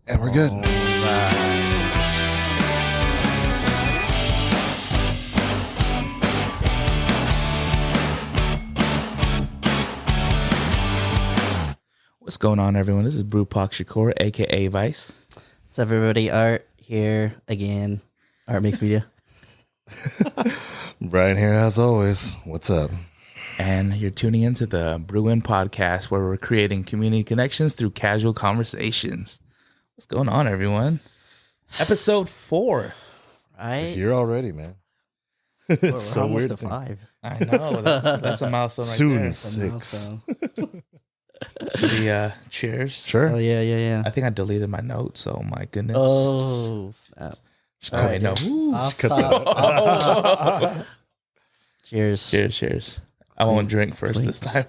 And we're good. What's going on, everyone? This is brewpac.shakur, a.k.a. Vice. What's up, everybody? Art here again. Art Makes Media. Brian here, as always. What's up? And you're tuning into the Brewing podcast, where we're creating community connections through casual conversations. What's going on, everyone? Episode 4. Right? You're already, man. We're so almost to 5. I know. That's a milestone right Soon there. 6. Should we cheers? Sure. Oh, yeah. I think I deleted my note, so my goodness. Oh, snap. All right, no. Cheers. Cheers. I won't drink first this time.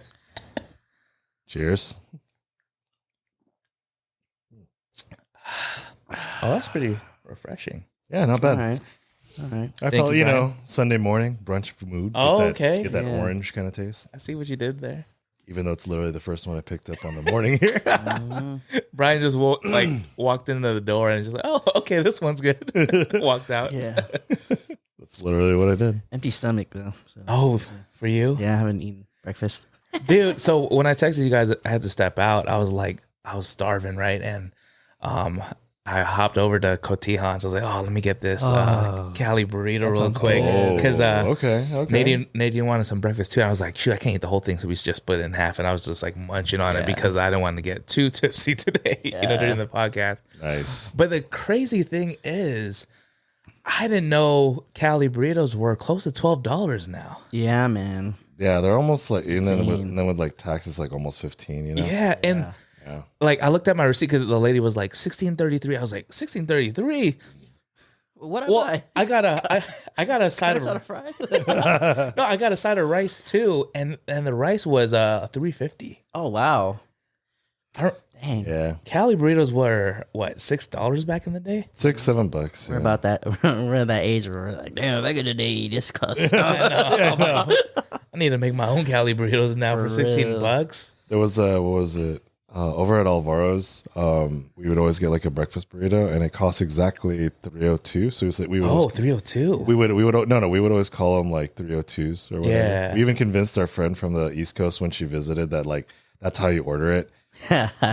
Cheers. Oh, that's pretty refreshing. Yeah, not bad. All right. I Thank felt, you, Brian. Sunday morning, brunch mood. Oh, Get okay. that Yeah. orange kind of taste. I see what you did there. Even though it's literally the first one I picked up on the morning here. Brian just walked into the door and just like, oh, okay, this one's good. Walked out. Yeah. That's literally what I did. Empty stomach, though. So. Oh, for you? Yeah, I haven't eaten breakfast. Dude, so when I texted you guys, I had to step out. I was starving, right? And I hopped over to Cotijans. I was like, oh, let me get this Cali burrito That real sounds quick. good. Because Okay. Nadine wanted some breakfast too. I was like, shoot, I can't eat the whole thing. So we just split it in half. And I was just like munching on it because I didn't want to get too tipsy today, during the podcast. Nice. But the crazy thing is, I didn't know Cali burritos were close to $12 now. Yeah, man. Yeah, they're almost like, and insane. then with like taxes, like almost 15, you know? Yeah, and Yeah. like I looked at my receipt because the lady was like $16.33. I was like, $16.33. What am Well, I? I got a side Out of of fries? no, I got a side of rice too, and the rice was $3.50. Oh, wow. Dang. Yeah. Cali burritos were what, $6 back in the day? $6-7. We're Yeah. about that. We're at that age where we're like, damn, back in the day, this cost. I need to make my own Cali burritos now for For real. $16. There was what was it? Over at Alvaro's, we would always get like a breakfast burrito, and it cost exactly $3.02. So it was like we would always, $3.02. we would always call them like 3.02s or whatever. Yeah. We even convinced our friend from the East Coast when she visited that like that's how you order it.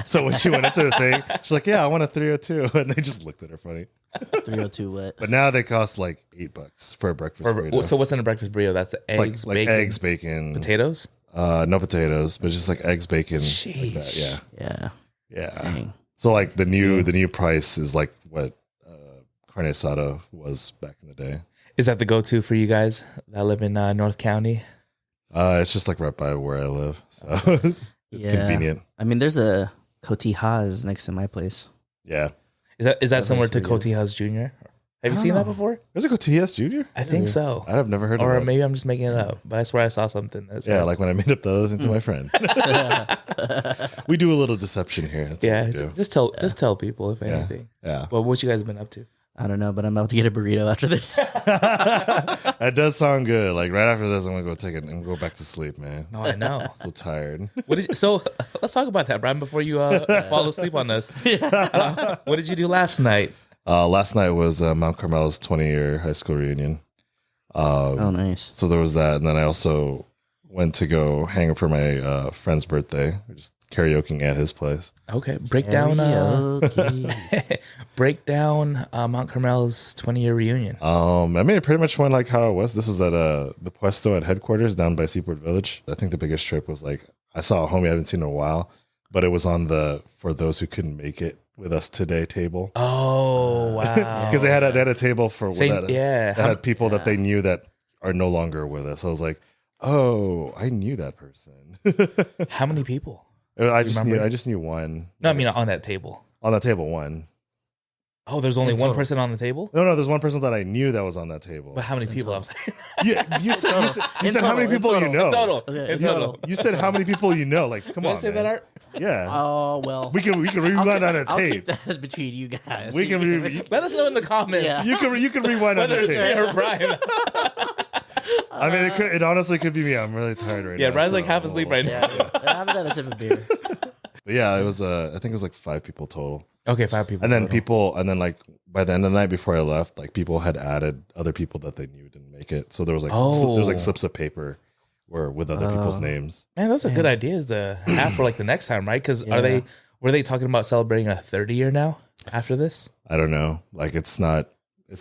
So when she went up to the thing, she's like, "Yeah, I want a 3.02," and they just looked at her funny. 302 what? But now they cost like $8 for a breakfast burrito. So what's in a breakfast burrito? That's the It's eggs, like bacon, eggs, bacon, potatoes. no potatoes, but just like eggs, bacon, like that. Sheesh. Yeah. Yeah. Yeah. Dang. So like the new price is like what carne asada was back in the day. Is that the go-to for you guys that live in North County? It's just like right by where I live, so it's convenient. I mean, there's a Cotijas next to my place. Yeah, Is that similar to pretty good. Cotijas Jr.? Have you I seen don't that know. before? there's a Cotijas Junior. I think so. I've never heard Or of it. maybe I'm just making it up, but I swear I saw something. That said- Yeah, like when I made up the other thing to my friend. We do a little deception here. That's yeah. what we do. Just tell people if Yeah. anything. Yeah, But what you guys been up to? I don't know, but I'm about to get a burrito after this. that does sound good. Like right after this, I'm gonna go take it and go back to sleep, man. No, I know. So tired. So let's talk about that, Brian, before you fall asleep on us. What did you do last night? Last night was Mount Carmel's 20-year high school reunion. Oh, nice. So there was that, and then I also went to go hang out for my friend's birthday. We just karaokeing at his place. Okay, break down Mount Carmel's 20-year reunion. I mean, it pretty much went like how it was. This was at the Puesto at headquarters down by Seaport Village. I think the biggest trip was like I saw a homie I haven't seen in a while, but it was on the for those who couldn't make it with us today table. Oh wow! Because they had a table for that had people that they knew that are no longer with us. I was like, oh, I knew that person. How many people? I just knew one. No, I mean on that table. On that table, one. Oh, there's only In one total. person on the table? No, there's one person that I knew that was on that table. But how many people? total. I'm saying. You said how many in people you total. know. Total. Okay, in in total. You said how many people you know. Like, come Did on, I say man. that, Art? Yeah. Oh, well. We can rewind on a I'll tape. keep that between you guys. We can Let us know in the comments Yeah. you can rewind on whether the it's me tape. or Brian. I mean, it honestly could be me. I'm really tired right now. Yeah, Brian's so like half I'm a asleep little- right now. Yeah, I haven't had a sip of beer. But yeah, it was. I think it was like 5 people total. Okay, 5 people. And then total. like by the end of the night before I left, like people had added other people that they knew didn't make it. So there was like slips of paper where with other people's names. Man, those are good ideas to have for like the next time, right? Because were they talking about celebrating a 30 year now after this? I don't know. Like it's not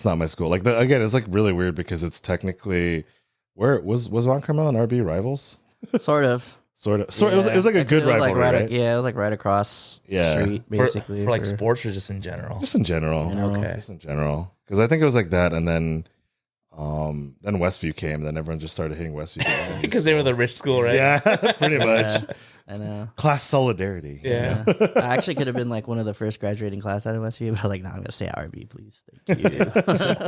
my school. Like again, it's like really weird because it's technically where was Von Carmel and RB rivals? Sort of. It was like a good rivalry, right? right? Yeah, it was like right across the street, basically. For like sports or just in general? Just in general. Okay. Just in general. Because I think it was like that, and then Westview came, and then everyone just started hitting Westview. Because they were the rich school, right? Yeah, pretty much. I know. Class solidarity. Yeah. I actually could have been like one of the first graduating class out of Westview, but I was like, no, I'm going to stay at RB, please. Thank you.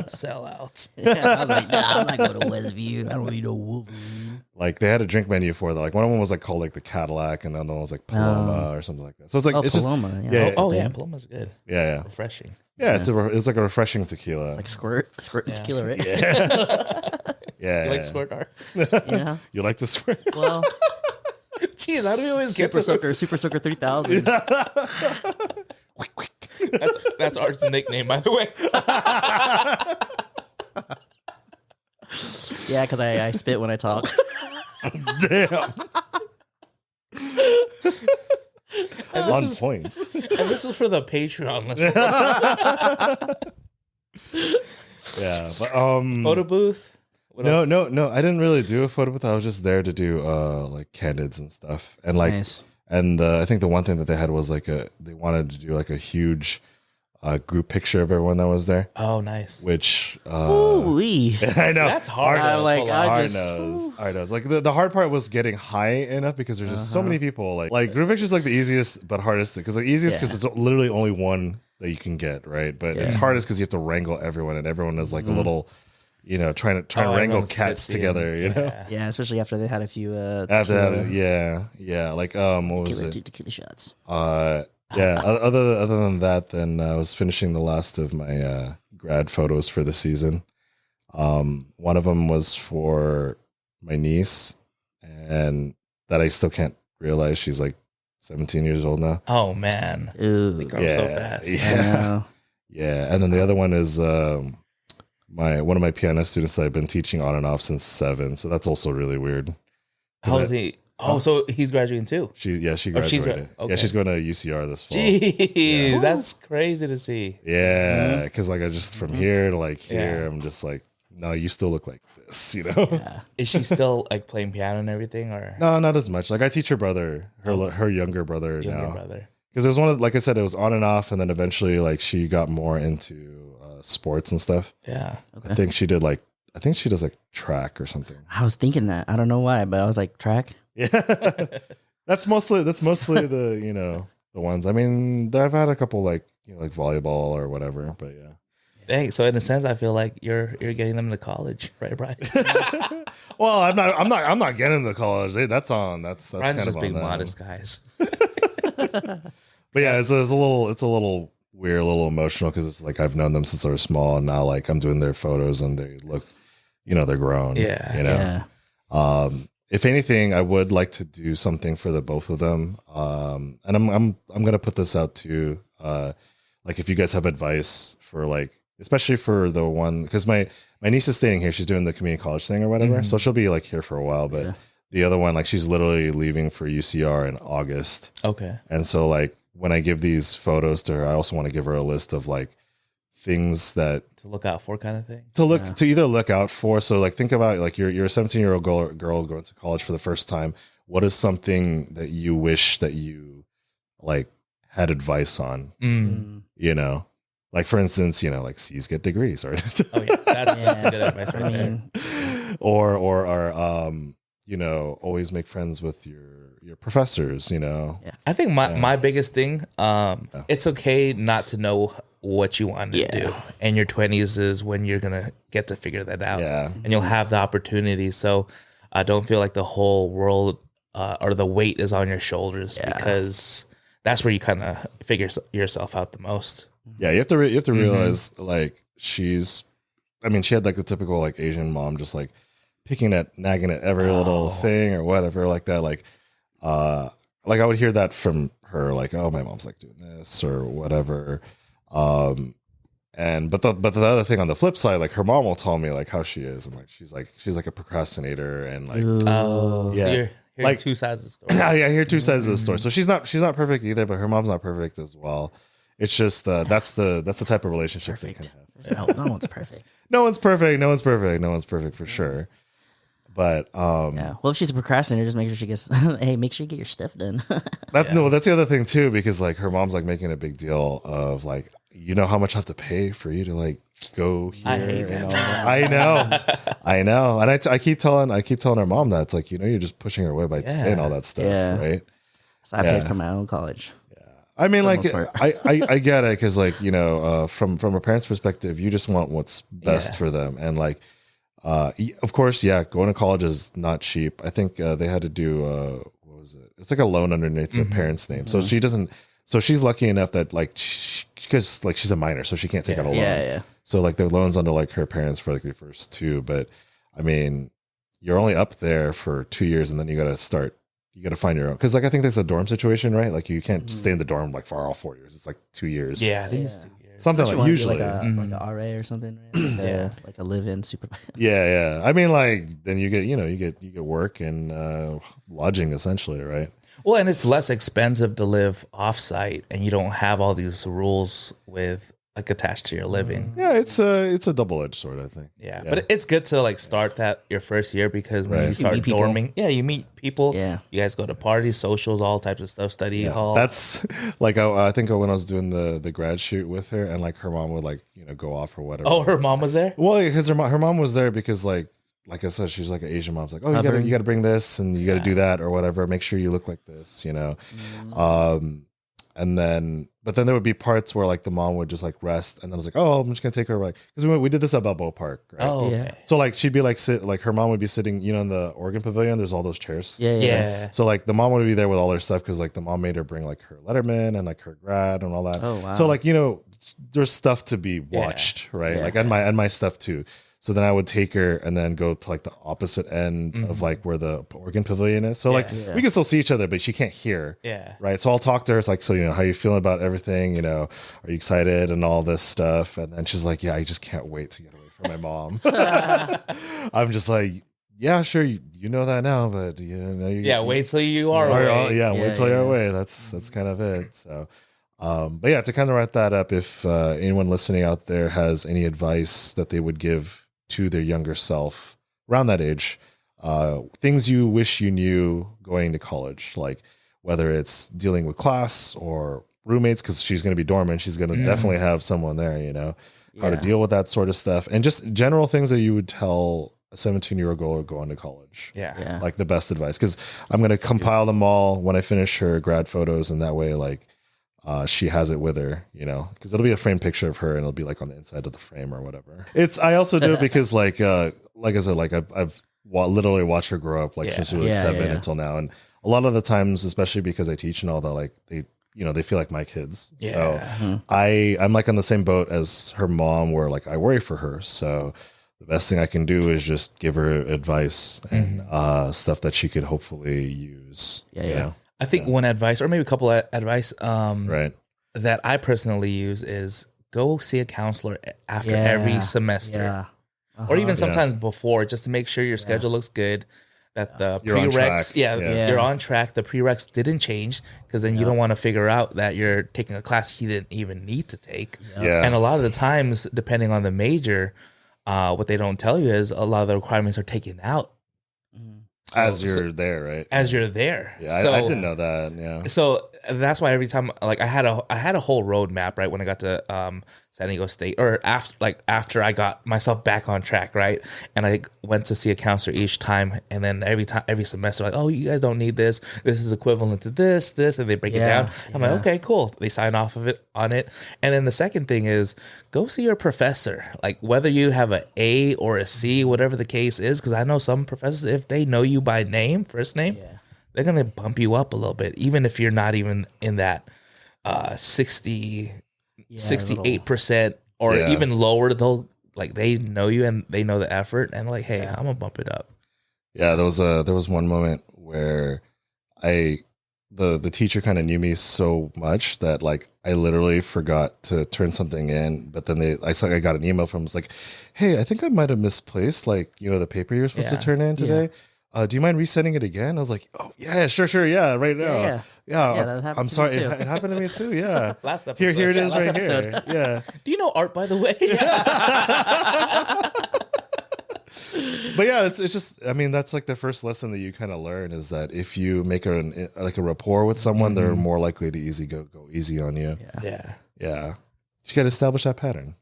Sell out. I was like, nah, I'm not going to Westview. I don't need no Wolverine. Like they had a drink menu for that. Like one of them was like called like the Cadillac, and the other one was like Paloma or something like that. So it's like it's Paloma. just yeah. Palooma's good. Yeah. Refreshing. Yeah, it's like a refreshing tequila. It's like squirt tequila, right? Yeah. You like squirt art? Yeah. You like to squirt? Well, Jeez, how do we always get Super Soaker 3000. That's Art's nickname, by the way. Yeah, because I spit when I talk. Damn. On point. And this is for the Patreon listeners. Yeah, but Photo booth. What no, else? no. I didn't really do a photo booth. I was just there to do like candids and stuff, and like, Nice. and I think the one thing that they had was like they wanted to do like a huge group picture of everyone that was there. Oh, nice. Which Ooh-wee. I know That's hard. Hard knows. Like the hard part was getting high enough because there's just so many people. Like group pictures like the easiest but hardest because like easiest because it's literally only one that you can get right, but it's hardest because you have to wrangle everyone and everyone is like a little. You know, trying to wrangle cats together. You know, yeah, especially after they had a few. Like what was it? Tequila shots. Yeah. Other than that, then I was finishing the last of my grad photos for the season. One of them was for my niece, and that I still can't realize she's like 17 years old now. Oh man, they grow so fast. Yeah. And then the other one is one of my piano students that I've been teaching on and off since 7. So that's also really weird. How is he? Oh, so he's graduating too. She graduated. Okay. Yeah, she's going to UCR this fall. Jeez, that's crazy to see. Yeah, because like I just from here to like here, I'm just like, no, you still look like this, you know? Yeah. Is she still like playing piano and everything, or no, not as much. Like I teach her brother, her younger brother now. Brother. Because it was one of, like I said, it was on and off, and then eventually like she got more into sports and stuff. Yeah, Okay. I think she does like track or something. I was thinking that. I don't know why, but I was like, track? Yeah. that's mostly the, you know, the ones. I mean, I've had a couple like, you know, like volleyball or whatever, but yeah. Dang. So in a sense, I feel like you're getting them to college, right, Brian? Well, I'm not getting to college. That's Brian's kind just of being on them. modest, guys. But yeah, it's a little weird, a little emotional because it's like I've known them since I was small, and now like I'm doing their photos and they look, you know, they're grown. Yeah, you know. Yeah. If anything, I would like to do something for the both of them. And I'm gonna put this out too. Like if you guys have advice for like, especially for the one, because my niece is staying here. She's doing the community college thing or whatever, so she'll be like here for a while. But the other one, like she's literally leaving for UCR in August. Okay. And so like when I give these photos to her, I also want to give her a list of like things that To look out for, kind of thing. to either look out for. So like think about like you're a 17-year-old girl going to college for the first time. What is something that you wish that you like had advice on? You know, like for instance, you know, like C's get degrees, or Oh yeah, that's a good advice right there. or you know, always make friends with your professors, you know. Yeah. I think my biggest thing, it's okay not to know what you want to do. And your 20s is when you're going to get to figure that out. Yeah. And you'll have the opportunity. So I don't feel like the whole world or the weight is on your shoulders because that's where you kind of figure yourself out the most. Yeah, you have to realize like she had like the typical like Asian mom just like nagging at every little thing or whatever like that. Like I would hear that from her like, oh, my mom's like doing this or whatever. But the other thing on the flip side, like her mom will tell me like how she is, and like she's like a procrastinator, and like So you're like two sides of the story. I hear two sides of the story. So she's not perfect either, but her mom's not perfect as well. It's just that's the type of relationship they can have. No one's perfect. No one's perfect for sure. But yeah. Well, if she's a procrastinator, just make sure she gets. Hey, make sure you get your stuff done. No, that's the other thing too, because like her mom's like making a big deal of like, you know how much I have to pay for you to like go here. I hate that. I know, and I keep telling her mom that it's like, you know, you're just pushing her away by saying all that stuff, right? So I paid for my own college. I mean, like, I get it, because, like, you know, from a parent's perspective, you just want what's best for them. And, like, of course, going to college is not cheap. I think they had to do, what was it? It's like a loan underneath the parent's name. So she's lucky enough that, like, because, like, she's a minor, so she can't take out a loan. Yeah. So, like, the loan's under, like, her parents for, like, the first 2. But, I mean, you're only up there for 2 years, and then you got to find your own, because like I think there's a dorm situation, right? Like you can't stay in the dorm like for all 4 years. It's like 2 years. Yeah, I think it's 2 years. Something like usually like a RA or something, right? Like a live-in supervisor. Yeah. I mean, like then you get work and lodging essentially, right? Well, and it's less expensive to live off-site, and you don't have all these rules with like attached to your living. Yeah, it's a double-edged sword, I think. Yeah, but it's good to like start that your first year, because when you start dorming, you meet people. Yeah, you guys go to parties, socials, all types of stuff, study hall. That's like I think when I was doing the grad shoot with her, and like her mom would like, you know, go off or whatever. Oh, her mom was there? Well, because her mom was there because like I said, she's like an Asian mom. It's like, oh, you got to bring this and you got to do that or whatever. Make sure you look like this, you know. And then, but then there would be parts where like the mom would just like rest, and then I was like, oh, I'm just gonna take her like, because we did this at Balboa Park, right? Oh, okay. So like she'd be like her mom would be sitting, you know, in the organ pavilion. There's all those chairs. Yeah. So like the mom would be there with all her stuff, because like the mom made her bring like her Letterman and like her grad and all that. Oh wow. So like, you know, there's stuff to be watched, right? Like and my stuff too. So then I would take her and then go to like the opposite end of like where the organ pavilion is. So like we can still see each other, but she can't hear. Yeah. Right. So I'll talk to her. It's like, so, you know, how you feeling about everything? You know, are you excited and all this stuff? And then she's like, yeah, I just can't wait to get away from my mom. I'm just like, yeah, sure. You know that now, but you know, wait till you are away. Wait till you're away. That's kind of it. So. But yeah, to kind of wrap that up, if anyone listening out there has any advice that they would give to their younger self around that age, things you wish you knew going to college, like whether it's dealing with class or roommates, because she's going to be dormant, she's going to definitely have someone there, you know, how to deal with that sort of stuff, and just general things that you would tell a 17-year-old girl going to college. Yeah. Like the best advice, because I'm going to compile them all when I finish her grad photos, and that way, like, she has it with her, you know, because it'll be a framed picture of her, and it'll be like on the inside of the frame or whatever. I also do it because like I said, like I've literally watched her grow up, like since she was 7 until now, and a lot of the times, especially because I teach and all that, like they feel like my kids. So I'm like on the same boat as her mom, where like I worry for her. So the best thing I can do is just give her advice and stuff that she could hopefully use. You know? I think one advice, or maybe a couple of advice, that I personally use is go see a counselor after every semester, or even sometimes before, just to make sure your schedule looks good, that the prereqs, you're on track. The prereqs didn't change, because then you don't want to figure out that you're taking a class you didn't even need to take. And a lot of the times, depending on the major, what they don't tell you is a lot of the requirements are taken out. As you're there, right? As you're there. Yeah, so, I didn't know that. Yeah. So that's why every time, like, I had a whole roadmap, right, when I got to San Diego State, or after I got myself back on track, right, and I went to see a counselor each time, and then every semester, like, oh, you guys don't need this. This is equivalent to this, and they break it down. I'm like, okay, cool. They sign off on it, and then the second thing is go see your professor, like whether you have an A or a C, whatever the case is, because I know some professors, if they know you by name, first name. They're going to bump you up a little bit, even if you're not even in that 68% or even lower. They'll, like, they know you and they know the effort, and like, hey, I'm going to bump it up. Yeah, there was one moment where the teacher kind of knew me so much that like I literally forgot to turn something in, but then I got an email from him. It's like, hey, I think I might have misplaced like the paper you're supposed to turn in today. Do you mind resending it again? I was like, oh yeah, sure, yeah, right now. Yeah, that happened I'm to sorry, me too. it happened to me too. Yeah, Last episode. here it is right episode. here. Yeah. Do you know Art, by the way? But yeah, it's just, I mean, that's like the first lesson that you kind of learn is that if you make a rapport with someone, they're more likely to go easy on you. Yeah. You got to establish that pattern.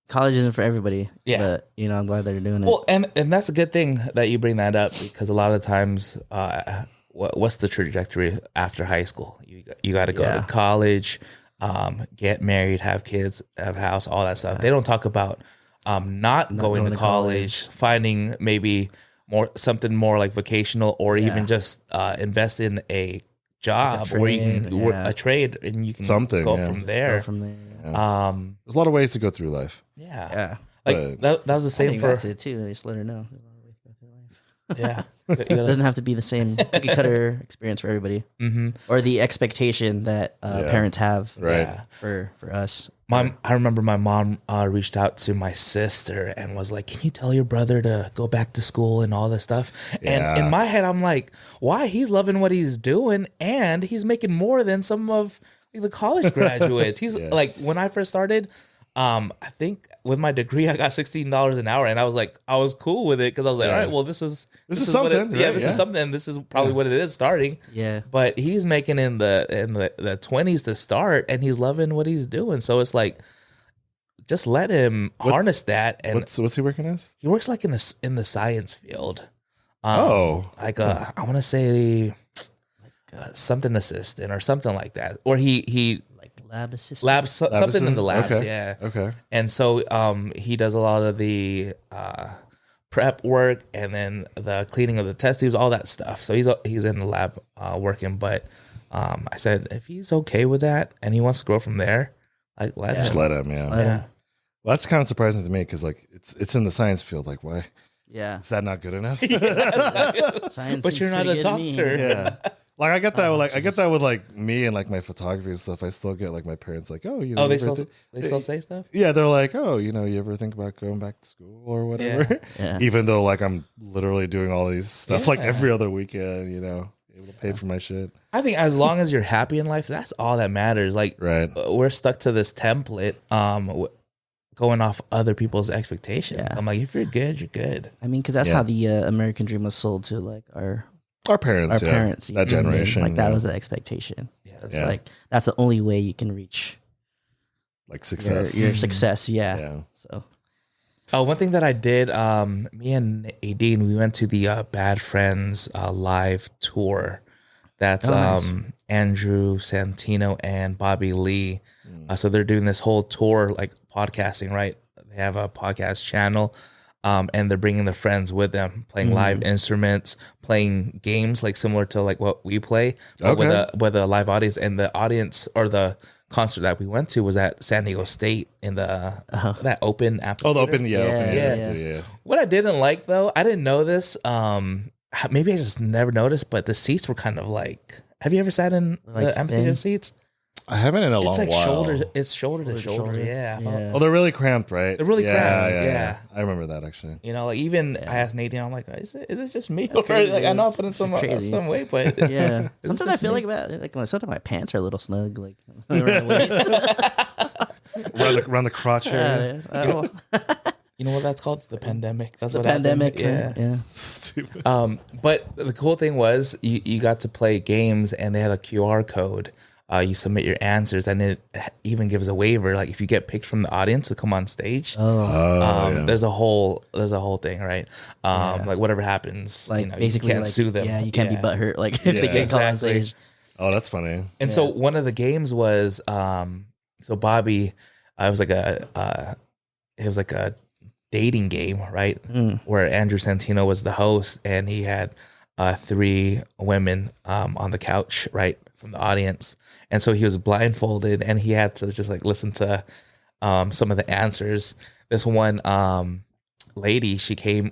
College isn't for everybody. Yeah. But, I'm glad that they're doing it. Well, and that's a good thing that you bring that up, because a lot of times, what's the trajectory after high school? You got to go to college, get married, have kids, have a house, all that stuff. They don't talk about not going to college, finding maybe something more like vocational, or even just invest in a job like where you can a trade and you can go from there. Go from there. There's a lot of ways to go through life. Yeah. Like that was the same for that's it too. Just let her know. yeah. It doesn't have to be the same cookie cutter experience for everybody, or the expectation that parents have for us. I remember my mom reached out to my sister and was like, "Can you tell your brother to go back to school and all this stuff?" And in my head, I'm like, "Why? He's loving what he's doing, and he's making more than some of the college graduates." He's like, when I first started, I think with my degree, I got $16 an hour, and I was cool with it because I was like, all right, well, this is something. This is something, and this is probably what it is starting. Yeah. But he's making in the 20s to start, and he's loving what he's doing. So it's like, just let him harness that. And what's he working as? he works like in the science field. I want to say something assistant or something like that, or he lab assistant, something in the labs. Okay. Okay. And so he does a lot of the prep work and then the cleaning of the test tubes, all that stuff. So he's in the lab working. But I said, if he's okay with that and he wants to grow from there, like let him. Yeah. Let him. Well, that's kind of surprising to me because like it's in the science field. Like, why? Yeah. Is that not good enough? Science, but you're not a doctor. Yeah. Like I get that. I get that with like me and like my photography and stuff. I still get like my parents like, oh, they still say stuff. Yeah, they're like, oh, you ever think about going back to school or whatever? Yeah. Even though like I'm literally doing all these stuff like every other weekend, able to pay for my shit. I think as long as you're happy in life, that's all that matters. Like, we're stuck to this template, going off other people's expectations. Yeah. I'm like, if you're good, you're good. I mean, because that's how the American dream was sold to like our parents, that generation. Like that was the expectation. Yeah, it's like that's the only way you can reach like success. Your success. Yeah. So, one thing that I did, me and Adine, we went to the Bad Friends live tour. That's nice. Andrew Santino and Bobby Lee. So they're doing this whole tour, like podcasting, right? They have a podcast channel. And they're bringing their friends with them, playing live instruments, playing games like similar to like what we play, but with a live audience. And the audience or the concert that we went to was at San Diego State in the that open amphitheater. Oh, the open, yeah. What I didn't like though, I didn't know this. Maybe I just never noticed, but the seats were kind of like. Have you ever sat in the amphitheater seats? I haven't in a long while. It's shoulder to shoulder. Yeah. Oh, they're really cramped, right? They're really cramped. Yeah. I remember that actually. Like even I asked Nadine, I'm like, is it just me? Or, like I know I'm putting some weight, but yeah. Sometimes I feel like sometimes my pants are a little snug, like around the waist, around the crotch area. You know what that's called? The pandemic. That's the what pandemic. Happened. Yeah. Stupid. But the cool thing was you got to play games, and they had a QR code. You submit your answers, and it even gives a waiver. Like if you get picked from the audience to come on stage, there's a whole thing, right? Like whatever happens, like basically you can't sue them. Yeah, you can't be butthurt. Like if they get called on stage. Oh, that's funny. And so one of the games was, so Bobby, it was like a dating game, right? Where Andrew Santino was the host, and he had 3 women on the couch, right, from the audience. And so he was blindfolded, and he had to just like listen to some of the answers. This one lady,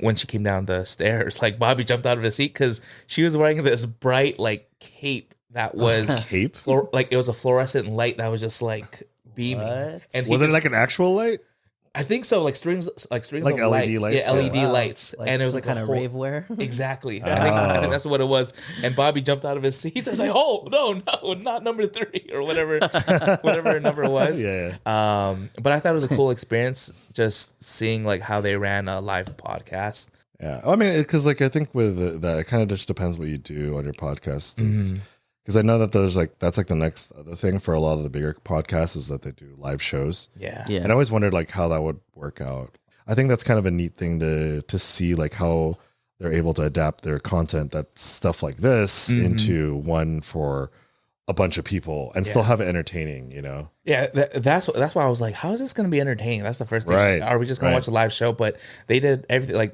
when she came down the stairs, like Bobby jumped out of his seat because she was wearing this bright like cape that was cape. Like it was a fluorescent light that was just like beaming. What? And Was it like an actual light? I think so, like strings Like of LED lights? Yeah, LED Wow. lights. Like And it was some like kind a of whole, raveware. Exactly. I think that's what it was. And Bobby jumped out of his seat. He was like, "Oh no, not number 3 or whatever her number was." Yeah. But I thought it was a cool experience just seeing like how they ran a live podcast. Yeah. I mean, because like I think with that, it kind of just depends what you do on your podcast. Because I know that there's like that's like the next other thing for a lot of the bigger podcasts is that they do live shows. Yeah. And I always wondered like how that would work out. I think that's kind of a neat thing to see like how they're able to adapt their content, that stuff like this, into one for a bunch of people and still have it entertaining, you know? Yeah, that's why I was like, how is this going to be entertaining? That's the first thing. Right. Are we just going to watch a live show? But they did everything. Like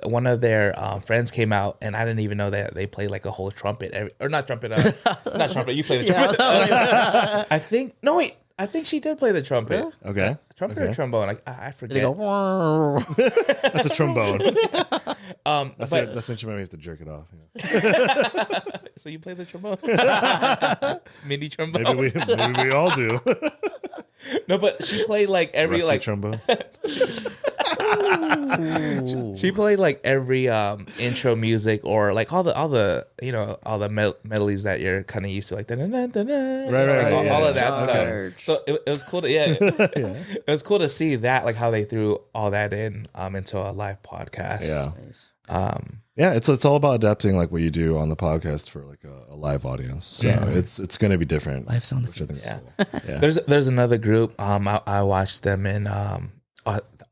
one of their friends came out, and I didn't even know that they played like a whole trumpet, or not trumpet, not trumpet. You play the trumpet. I think she did play the trumpet. Yeah. Okay. Trumpet or trombone? I forget. They go, That's a trombone. That's but- the instrument where you have to jerk it off. Yeah. So you play the trombone? Mini trombone? Maybe we all do. No, but she played like every Rusty like trombone. she played like every intro music or like all the melodies that you're kind of used to, like Right, all yeah. of that Okay. stuff. So it was cool to it was cool to see that, like how they threw all that in into a live podcast. Yeah. Nice. Yeah, it's all about adapting like what you do on the podcast for like a live audience. So it's going to be different. Live sound which I think is effects. cool. Yeah. There's another group. I watched them in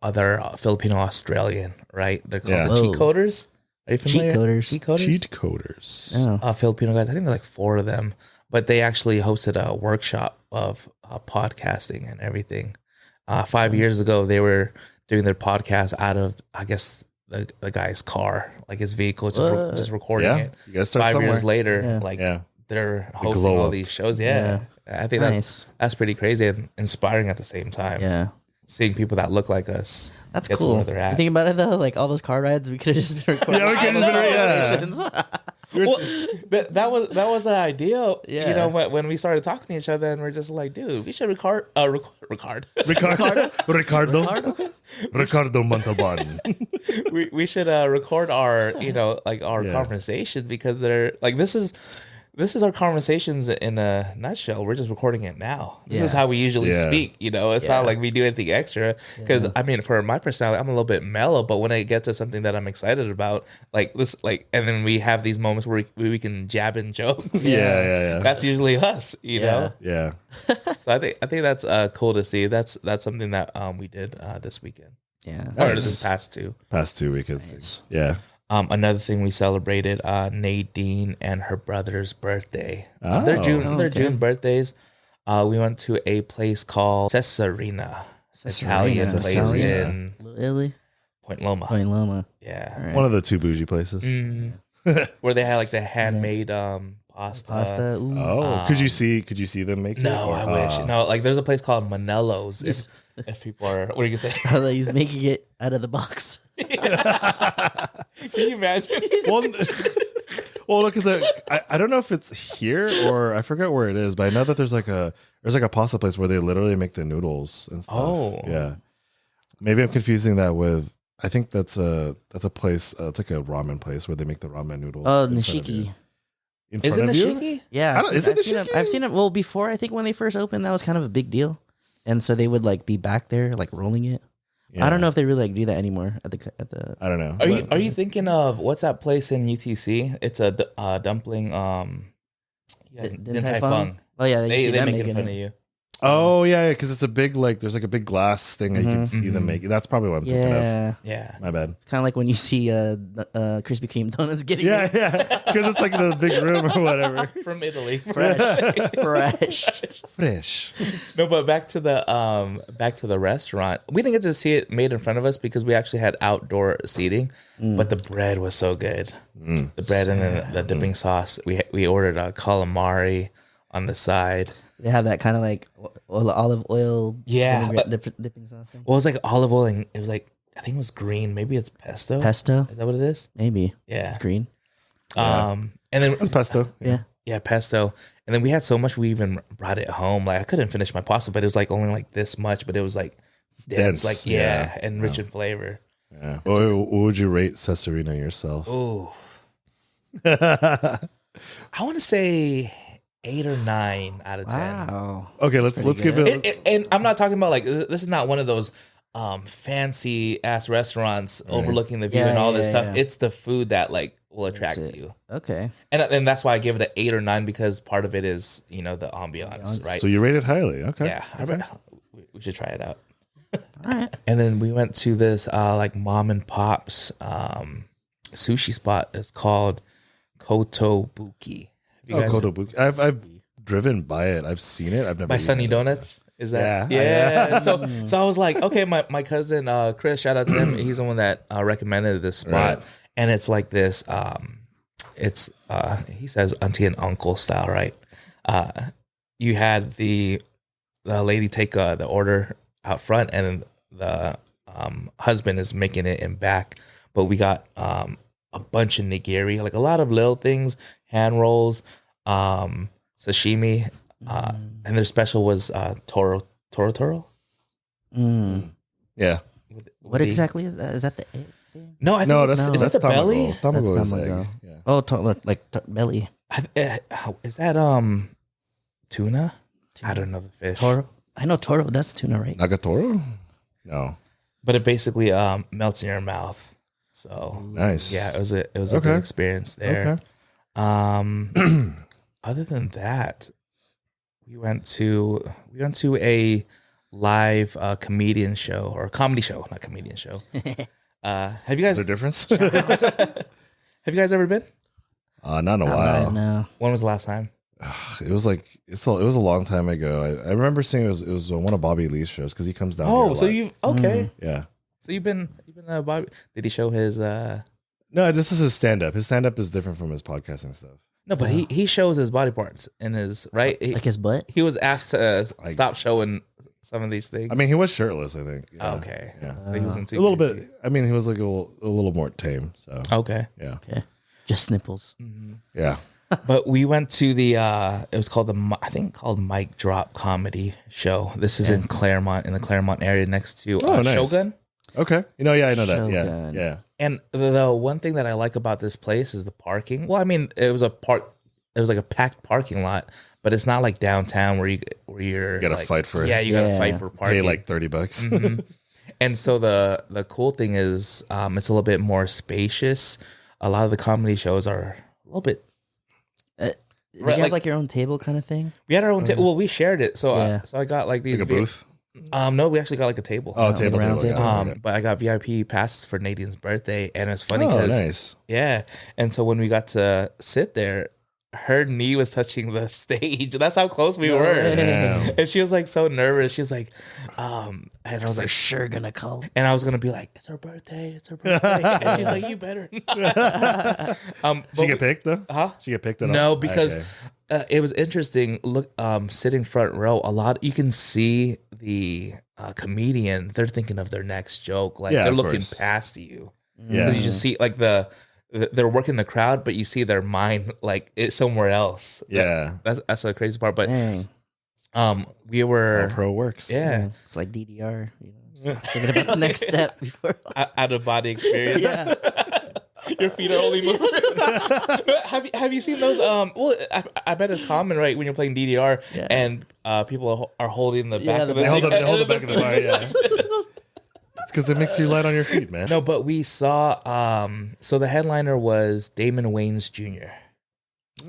other Filipino Australian, right? They're called the Whoa. Cheat Coders. Are you familiar? Cheat Coders. Cheat Coders. Cheat coders. Oh. Filipino guys. I think there's like 4 of them, but they actually hosted a workshop of podcasting and everything. 5 years ago, they were doing their podcast out of, I guess, the guy's car, like his vehicle, just recording Yeah. it. You got to start 5 somewhere. years later, like Yeah. they're The hosting glow all up. these shows. Yeah. I think Nice. that's pretty crazy and inspiring at the same time. Yeah. Seeing people that look like us. That's get to cool. where they're at. You think about it though, like all those car rides, we could have just been recording. Yeah, we could have just been- conversations. Well, that was the idea. Yeah. You know, when we started talking to each other, and we're just like, dude, we should record. Ricardo Montalban. we should record our our Yeah. conversations, because they're like, this is our conversations in a nutshell. We're just recording it now. This is Yeah. how we usually Yeah. speak. You know, it's Yeah. not like we do anything extra. Because I mean, for my personality, I'm a little bit mellow, but when I get to something that I'm excited about, like this, and then we have these moments where we can jab in jokes. Yeah. That's usually us. You know. Yeah. So I think that's cool to see. That's something that we did this weekend. Yeah. Or Nice. this past 2. Past 2 weekends. Nice. Yeah. Another thing we celebrated Nadine and her brother's birthday. Oh. They're Okay. June birthdays. We went to a place called Cesarina. Italian Cesarina. place Cesarina. in Italy? Point Loma. Point Loma. Yeah. All right. One of the 2 bougie places. Where they had like the handmade pasta. Pasta. Ooh. Oh, could you see them make it? No, Or- I wish. No, like there's a place called Manelo's. If people are, what are you gonna say? He's making it out of the box. Can you imagine? Well, look, because I don't know if it's here or I forget where it is, but I know that there's like a pasta place where they literally make the noodles and stuff. Oh. Yeah. Maybe I'm confusing that with. I think that's a place. It's like a ramen place where they make the ramen noodles. Oh, in front of you. Nishiki. In Is front it of you? Nishiki? Yeah. Is it I've Nishiki? seen it. Well, before, I think when they first opened, that was kind of a big deal. And so they would like be back there, like rolling it. Yeah. I don't know if they really like do that anymore at the I don't know. Are you thinking of what's that place in UTC? It's a dumpling. Din Tai Fung. Oh yeah, you They see them make it in making front of it. you. Oh yeah, because it's a big there's like a big glass thing that you can see them make. That's probably what I'm thinking of. Yeah, Yeah. My bad. it's kind of like when you see Krispy Kreme donuts getting Yeah, because it's like in a big room or whatever. From Italy. fresh. No, but back to the restaurant. We didn't get to see it made in front of us because we actually had outdoor seating. But the bread was so good. The bread and then the dipping sauce. We ordered a calamari on the side. They have that kind of like olive oil, Yeah, dipping sauce thing. Well, it was like olive oil, and it was like, I think it was green. Maybe it's pesto. Pesto, Is that what it is? maybe. Yeah. It's green. And then It's pesto. Yeah. Yeah, pesto. And then we had so much we even brought it home. Like I couldn't finish my pasta, but it was like only like this much, but it was like dense. Like and rich in flavor. Yeah. What would you rate Cesarina yourself? Oh. I want to say 8 or 9 out of 10. Wow. Okay, let's give it. And I'm not talking about like this is not one of those fancy ass restaurants overlooking the view and all this stuff. Yeah. It's the food that like will attract you. Okay. And that's why I give it an 8 or 9 because part of it is, the ambiance, right? So you rate it highly. Okay. Yeah. Okay. We should try it out. All right. And then we went to this like mom and pop's sushi spot. It's called Kotobuki. Kotobuki. I've driven by it. I've seen it. I've never by Sunny Donuts. Is that? Yeah. So I was like, okay, my cousin Chris, shout out to him. He's the one that recommended this spot, and it's like this. It's he says auntie and uncle style, right? You had the lady take the order out front, and the husband is making it in back. But we got a bunch of nigiri, like a lot of little things, hand rolls, sashimi. And their special was toro. Yeah. What exactly is that? Is that the egg thing? No, I think is that the belly? Tamago That's is tamago. egg. Yeah. Oh, belly. Is that tuna? I don't know the fish. Toro. I know toro. That's tuna, right? Nagatoro? No. But it basically melts in your mouth. So nice. Yeah, it was a good experience there. Okay. Other than that, we went to a live comedian show or comedy show, not comedian show. Have you guys? Is there a difference? Have you guys ever been? Not in a while. No. When was the last time? It was a long time ago. I remember seeing it was one of Bobby Lee's shows because he comes down. Oh, so you okay? Yeah. So you've been Bobby? Did he show his? No, this is his stand up. His stand up is different from his podcasting stuff. No, but he shows his body parts in his right. Like his butt. He was asked to stop showing some of these things. I mean, he was shirtless. I think. Yeah. Okay. Yeah. So he wasn't too a little crazy. bit. I mean, he was like a little more tame. So. Okay. Yeah. Okay. Just snipples. Mm-hmm. Yeah. But we went to the it was called called Mic Drop Comedy Show. This is in Claremont, in the Claremont area next to nice. Shogun. Okay. I know that. Shogun. Yeah. And the one thing that I like about this place is the parking. Well, I mean, it was like a packed parking lot, but it's not like downtown where you're gotta like, fight for it. Yeah, you gotta fight for parking. Pay like $30. Mm-hmm. And so the cool thing is it's a little bit more spacious. A lot of the comedy shows are a little bit. Did you have like your own table kind of thing? We had our own table. Well, we shared it, so so I got like these like a booth. No, we actually got like a table. Oh, table. But I got VIP passes for Nadine's birthday, and it's funny because nice. Yeah, and so when we got to sit there, her knee was touching the stage. That's how close we were. Damn. And she was like so nervous. She was like, and I was like, sure gonna call. And I was gonna be like, it's her birthday. It's her birthday. And she's like, you better not. She get picked though? Huh? She get picked? No, because it was interesting. Look, sitting front row, you can see the comedian. They're thinking of their next joke. Like they're looking past you. Yeah. You just see like they're working the crowd, but you see their mind like it's somewhere else. Yeah. That's the crazy part. But Dang. we were pro works. Yeah. It's like DDR. Just thinking about the next step before out of body experience. Yeah. Your feet are only moving. Have you seen those? Well, I bet it's common, right, when you're playing DDR and people are holding the back of the they hold the back of the bar. Yeah. It's because it makes you light on your feet, man. No, but we saw. So the headliner was Damon Wayans Jr.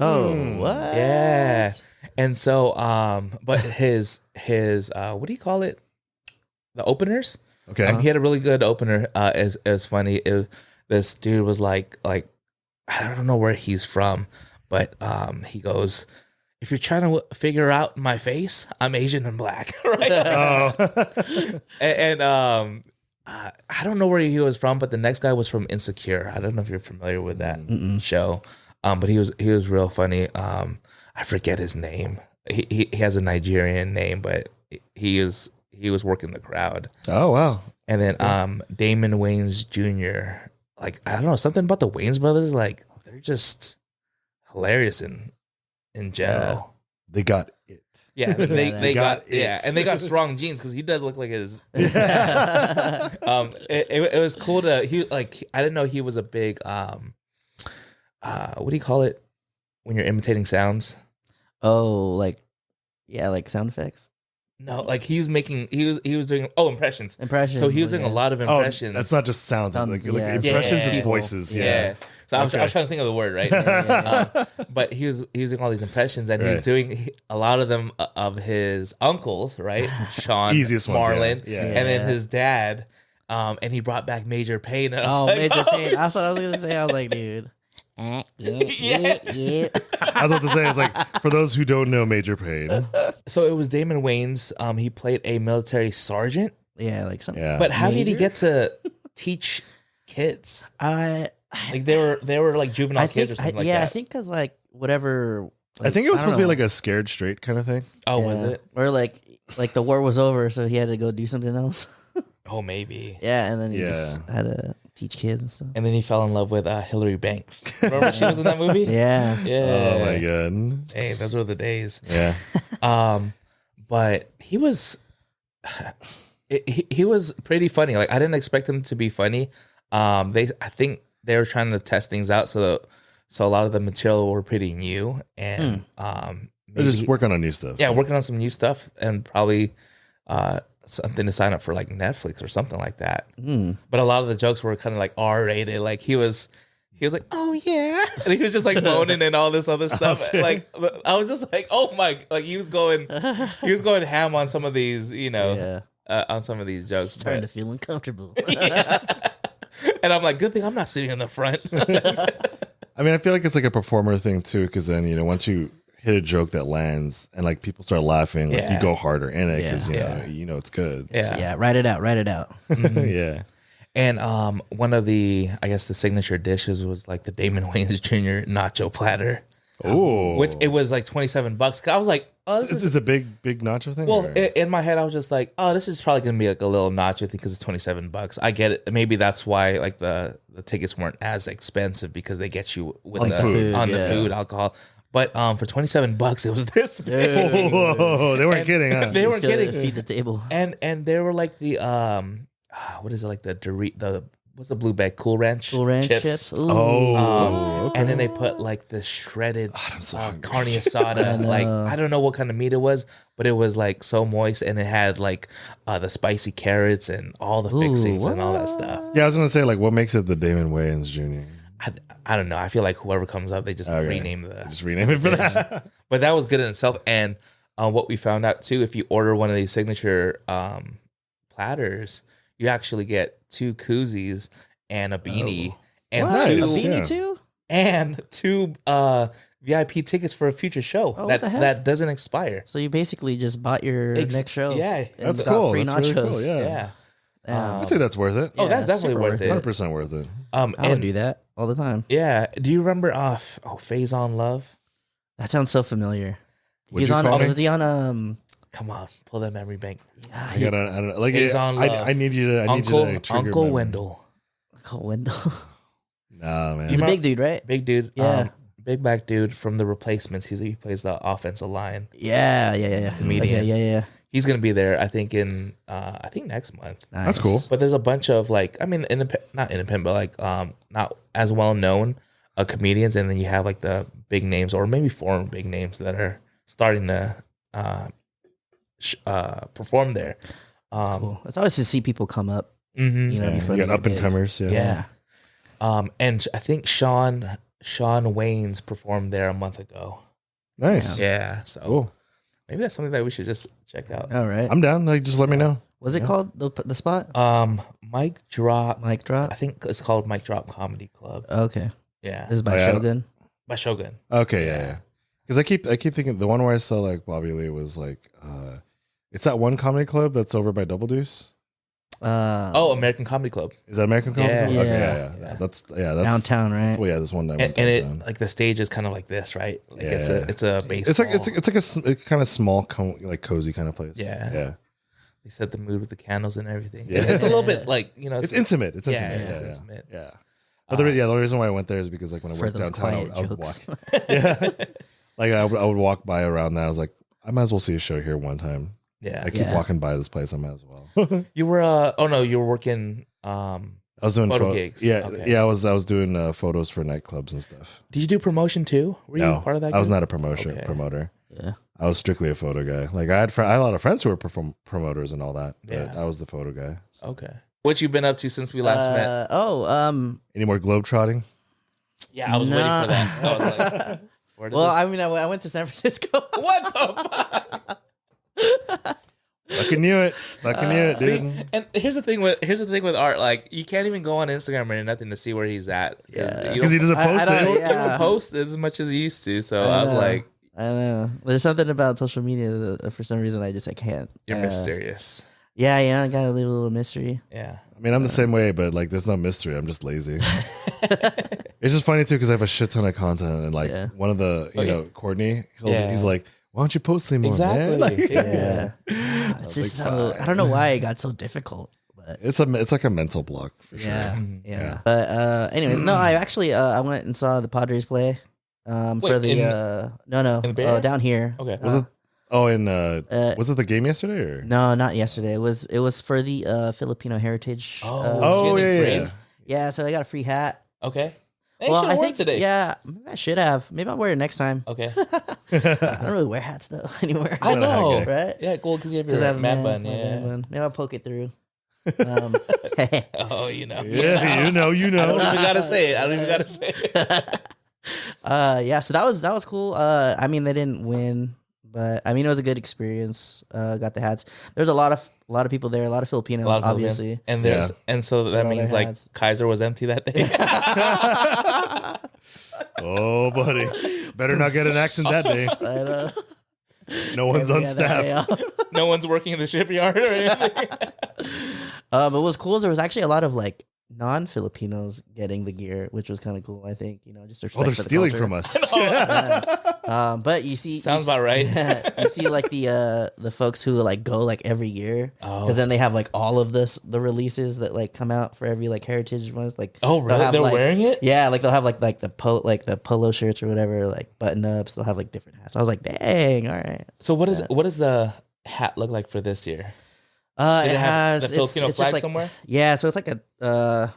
Oh, what? Yeah, and so but his what do you call it? The openers. Okay. He had a really good opener. It's funny. This dude was like I don't know where he's from, but he goes, if you're trying to figure out my face, I'm Asian and black, right? Oh. and I don't know where he was from, but the next guy was from Insecure. I don't know if you're familiar with that show, but he was real funny. I forget his name. He has a Nigerian name, but he was working the crowd. Oh wow! And then Damon Wayans Jr. Like I don't know, something about the Wayans brothers. Like they're just hilarious in in general. They got it. Yeah, they got it. Yeah, and they got strong genes because he does look like his. It was cool to I didn't know he was a big what do you call it when you're imitating sounds? Oh, like sound effects. No, like he was doing impressions. Impressions. So he was doing a lot of impressions. That's not just sounds. Like impressions is voices. Yeah. So I was trying to think of the word, right? But he was doing all these impressions, and he's doing a lot of them of his uncles, right? Sean, easiest Marlon, ones, and then his dad. And he brought back Major Payne. And Major Payne. That's what I was gonna say. I was like, dude. Yeah. I was about to say, it's like, for those who don't know Major Payne. So it was Damon Wayans. He played a military sergeant. Yeah, like something. Yeah. But how did he get to teach kids? Like they were like juvenile kids or something like that. Yeah, I think because like whatever. Like, I think it was supposed to be like a scared straight kind of thing. Oh, was it? Or like the war was over, so he had to go do something else. Oh, maybe. Yeah, and then he just had to teach kids and stuff. And then he fell in love with Hillary Banks. Remember she was in that movie? Yeah. Oh my god. Hey, those were the days. Yeah. But he was he was pretty funny. Like I didn't expect him to be funny. I think they were trying to test things out, so a lot of the material were pretty new, and they're just working on new stuff. Yeah, working on some new stuff, and probably something to sign up for like Netflix or something like that. But a lot of the jokes were kind of like R-rated. Like he was like, oh yeah, and he was just like moaning and all this other stuff. Okay. Like I was just like, oh my, like he was going ham on some of these, on some of these jokes. Starting to feel uncomfortable. And I'm like, good thing I'm not sitting in the front. I mean, I feel like it's like a performer thing too, because then once you hit a joke that lands and like people start laughing, like you go harder in it because you know it's good. Yeah, so. Write it out. Mm-hmm. Yeah. And one of the, I guess the signature dishes was like the Damon Wayans Jr. nacho platter. Oh, which it was like $27. I was like, oh, this is a big nacho thing. Well, in my head, I was just like, oh, this is probably gonna be like a little nacho thing because it's $27. I get it. Maybe that's why like the tickets weren't as expensive because they get you with on the food, the food, alcohol. But for $27, it was this big. Whoa, they weren't kidding. Huh? They weren't kidding. Feed the table. And they were like the what is it, like the what's the blue bag? Cool Ranch chips. Ooh. Okay. And then they put like the shredded carne asada. Like I don't know what kind of meat it was, but it was like so moist, and it had like the spicy carrots and all the fixings and all that stuff. Yeah, I was gonna say, like, what makes it the Damon Wayans Jr.? I don't know. I feel like whoever comes up, they just rename it for that. But that was good in itself. And what we found out too, if you order one of these signature platters, you actually get 2 koozies and a beanie and a beanie too, and 2 VIP tickets for a future show that doesn't expire. So you basically just bought your next show. Yeah, that's cool. Free that's nachos. really cool. Yeah. I'd say that's worth it. Oh, that's definitely worth it. 100% worth it. I would do that all the time. Yeah. Do you remember Phase on Love? That sounds so familiar. Was he on come on, pull that memory bank. I need you to trigger Uncle Wendell. Uncle Wendell. Nah, man. He's a big dude, right? Big dude. Yeah. Big black dude from The Replacements. He plays the offensive line. Yeah. Comedian. Yeah. He's gonna be there, I think, in next month. Nice. That's cool. But there's a bunch of like, I mean, not independent, but like not as well known comedians, and then you have like the big names, or maybe foreign big names that are starting to perform there. That's cool. It's always to see people come up. Mm-hmm. Before you got up and comers. Yeah. And I think Sean Wayans performed there a month ago. Nice. Yeah. So cool. Maybe that's something that we should just check out. All right. I'm down. Like, just let me know. Was it called the spot? Mic Drop. Mic Drop. I think it's called Mic Drop Comedy Club. Okay. Yeah. This is by Shogun. By Shogun. Okay. Yeah. Because I keep thinking the one where I saw like Bobby Lee was like, it's that one comedy club that's over by Double Deuce. American Comedy Club. Is that American Comedy Club? Yeah. Okay, yeah. That's downtown, right? Well, yeah, this one night. And it like the stage is kind of like this, right? Like it's a baseball. It's like a kind of small, like cozy kind of place. Yeah. They set the mood with the candles and everything. Yeah. It's a little bit like it's intimate. It's intimate. It's intimate. Yeah. But the reason why I went there is because like when I worked downtown, I would walk. Yeah. Like I would walk by around that. I was like, I might as well see a show here one time. Yeah. I keep walking by this place. I might as well. You were you were working I was doing photo gigs. Yeah, Okay. yeah. I was doing photos for nightclubs and stuff. Did you do promotion too? Were you part of that? I was group? not a promoter. Yeah. I was strictly a photo guy. Like I had a lot of friends who were promoters and all that. But Yeah. I was the photo guy. So. Okay. What you been up to since we last met? Any more globe trotting? Yeah, I was waiting for that. I was like, well, I mean, I went to San Francisco. What the fuck? Fucking knew it, dude. See, and here's the thing with art. Like, you can't even go on Instagram or nothing to see where he's at. Because he doesn't post it. You don't post as much as he used to. So I was like, I don't know. There's something about social media that for some reason I can't. You're mysterious. Yeah, I gotta leave a little mystery. Yeah. I mean, I'm the same way, but like, there's no mystery. I'm just lazy. It's just funny too because I have a shit ton of content, and like one of the, Courtney, he's like, "Why don't you post anymore?" Exactly. Man? Like, It's just so I don't know why it got so difficult. But it's like a mental block for sure. Yeah. But anyways, no, I actually I went and saw the Padres play. For the down here. Okay. Was it? Oh, was it the game yesterday or? No, not yesterday. It was for the Filipino heritage. Yeah. Yeah, so I got a free hat. Okay. Hey, Well, I think today. Yeah, maybe I should have. Maybe I'll wear it next time. Okay. I don't really wear hats though anywhere. I know, right? Yeah, cool. Because you have your man bun. my Yeah. man bun. Maybe I'll poke it through. Oh, you know. Yeah, you know. I don't even gotta say it. Yeah. So that was cool. I mean, they didn't win, but I mean, it was a good experience. Got the hats. There's a lot of people there. A lot of Filipinos, obviously. And so that All means their like hats. Kaiser was empty that day. Oh, buddy, better not get an accident that day. I know. No one's on staff. No one's working in the shipyard or anything. But what was cool is there was actually a lot of like non-Filipinos getting the gear, which was kind of cool. I think just respect They're for the stealing culture. from us. But you see, Sounds about right. You see, like the folks who like go like every year, because then they have like all of the releases that like come out for every like heritage ones. Like, Oh, really? They're wearing it? Yeah, like they'll have like the polo shirts or whatever, like button ups. They'll have like different hats. I was like, dang, all right. So what does the hat look like for this year? It has the Filipino it's flag just like, somewhere. Yeah, so it's like a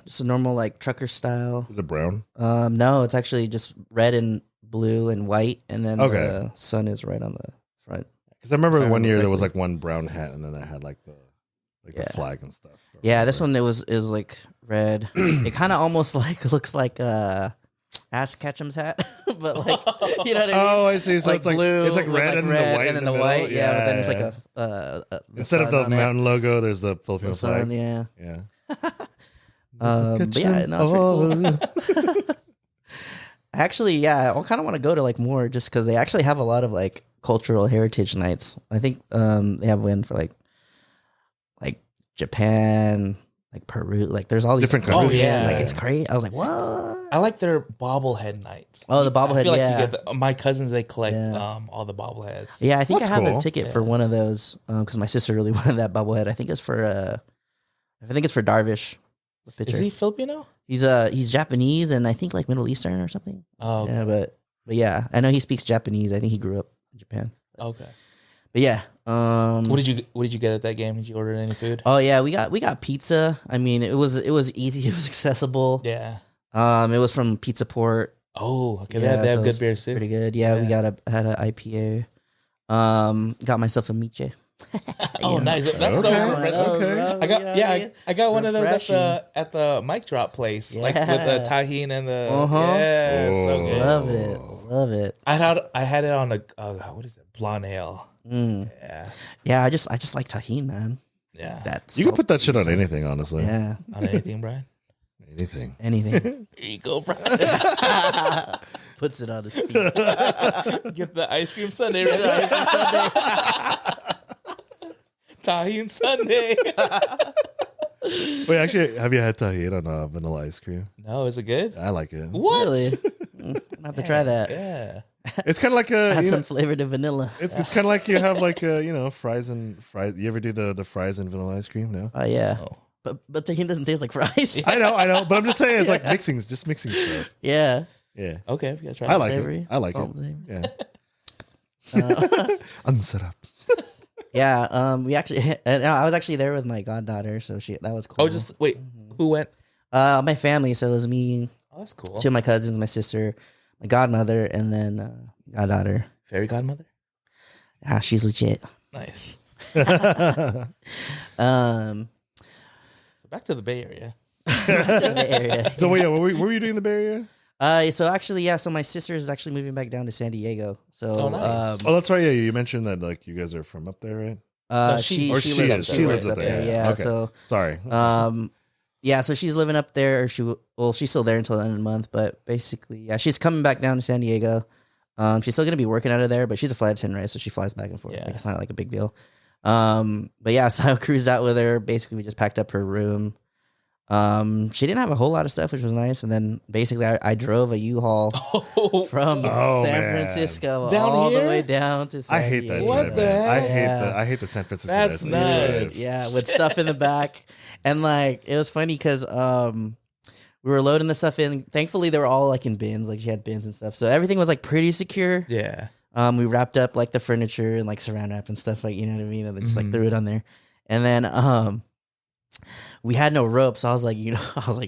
just a normal like trucker style. Is it brown? No, it's actually just red and blue and white, and then the sun is right on the front. Because I remember one year there was like one brown hat, and then that had like the flag and stuff. Yeah, this one it was like red. It kind of almost like looks like Ash Ketchum's hat, but like you know what I mean? Oh, I see. So like it's like blue, it's like red and the white, and then the white. Yeah, but then it's like a instead of the mountain logo, there's the Filipino flag. Sun, yeah. But yeah, no, it's pretty cool. Actually, yeah, I kind of want to go to like more just because they actually have a lot of like cultural heritage nights. I think they have one for like Japan, like Peru, like there's all these different countries. Oh, yeah. like it's crazy. I was like, what? I like their bobblehead nights. Oh, the bobblehead. I feel like yeah. you get my cousins, they collect all the bobbleheads. Yeah, I think That's I have cool. a ticket for one of those because my sister really wanted that bobblehead. I think it's for Darvish. The pitcher. Is he Filipino? He's Japanese and I think like Middle Eastern or something. Oh, okay. Yeah, but yeah, I know he speaks Japanese. I think he grew up in Japan. Okay. But yeah, what did you get at that game? Did you order any food? Oh yeah, we got pizza. I mean, it was easy. It was accessible. Yeah. It was from Pizza Port. Oh, okay. Yeah, they have so good beers too. Pretty good. Yeah, we had an IPA. Got myself a miche. Oh, nice. That's so refreshing. I got one of those at the mic drop place, like with the tahini and the so good. Love it. I had it on a what is it, blonde ale. Yeah. I just like tahini, man. Yeah, you can put that shit on anything, honestly. Yeah, on anything, Brian. Anything. Here you go, Brian. Puts it on his feet. Get the ice cream sundae. Tahini sundae. Wait, actually, have you had tahini on vanilla ice cream? No, is it good? I like it. What? Really? I have to try that. Yeah. It's kind of like Had some flavored vanilla. It's kind of like you have like fries. You ever do the fries and vanilla ice cream? No. Oh yeah. Oh. But tahini doesn't taste like fries. I know. But I'm just saying, it's like mixing stuff. Yeah. Yeah. Okay, we gotta try. I like it. I like it. Yeah. Unsarap. Yeah, we actually, and I was actually there with my goddaughter, so that was cool. Oh, just wait. Who went? My family. So it was me, Oh, that's cool. two of my cousins, my sister, my godmother, and then goddaughter. Fairy godmother. Ah, she's legit. Nice. Um, So back to the Bay Area. that's in the area. So yeah, what were you doing in the Bay Area? So actually, yeah. So my sister is actually moving back down to San Diego. So, Oh, nice. Oh, that's right. Yeah, you mentioned that like you guys are from up there, right? No, she or she she lives is. she She lives lives up up there. there. Yeah. Okay. So, Sorry. yeah. So she's living up there. She's still there until the end of the month. But basically, yeah, she's coming back down to San Diego. She's still gonna be working out of there, but she's a flight attendant, right? So she flies back and forth. Yeah. Like, it's not like a big deal. But yeah, so I cruised out with her. Basically, we just packed up her room. She didn't have a whole lot of stuff, which was nice. And then basically, I drove a U-Haul from Oh, San man. Francisco Down all here? the way down to San I hate that Diego. What drive, the man. heck? I hate the San Francisco. That's drive. nuts. Yeah, with stuff in the back. And like it was funny because we were loading the stuff in. Thankfully, they were all like in bins, like she had bins and stuff. So everything was like pretty secure. Yeah. We wrapped up like the furniture and like saran wrap and stuff, like, you know what I mean? And then just like threw it on there. And then we had no rope, so I was like,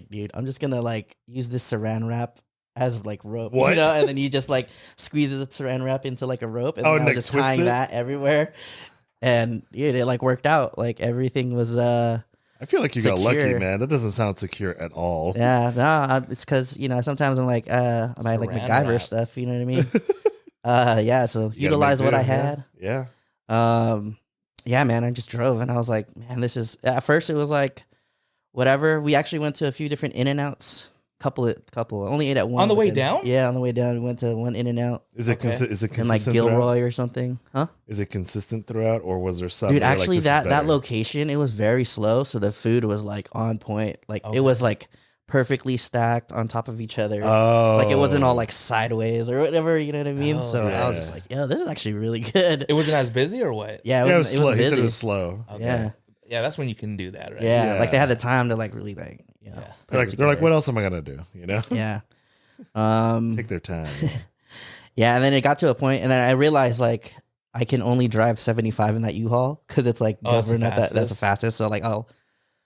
dude, I'm just gonna like use this saran wrap as like rope. What? You know? And then you just like squeeze the saran wrap into like a rope, and then I was like, just twist tying it? that everywhere. And dude, it like worked out. Like everything was I feel like you got lucky, secure. man. That doesn't sound secure at all. yeah, no, it's because, you know, sometimes I'm like I might like Saran MacGyver wrap. stuff, you know what I mean? Yeah, so You gotta utilize make what I do, had. Yeah. Yeah, man, I just drove and I was like, man, this is, at first it was like whatever. We actually went to a few different In-N-Outs. Couple, only ate at one. On the but way then- down? Yeah, on the way down, we went to one In-N-Out Is it Okay. is it in like consistent Gilroy throughout? or something, huh? Is it consistent throughout, or was there some? Dude, where, like, actually, this is that better? location, it was very slow, so the food was like on point. Like Okay. it was like perfectly stacked on top of each other. Oh, Like it wasn't all like sideways or whatever, you know what I mean? Oh, So I was just yes. like, yo, this is actually really good. It wasn't as busy or what? Yeah, Yeah, it was it slow. was He said busy. it was slow. Okay. Yeah. Yeah, that's when you can do that, right? Yeah, Yeah. like they had the time to like really like, you know, Yeah. put it They're like, together. what else am I gonna do? You know, Yeah. take their time. Yeah, and then it got to a point, and then I realized like I can only drive 75 in that U-Haul because it's like Oh, that's the governed at that. That's the fastest? fastest. So like,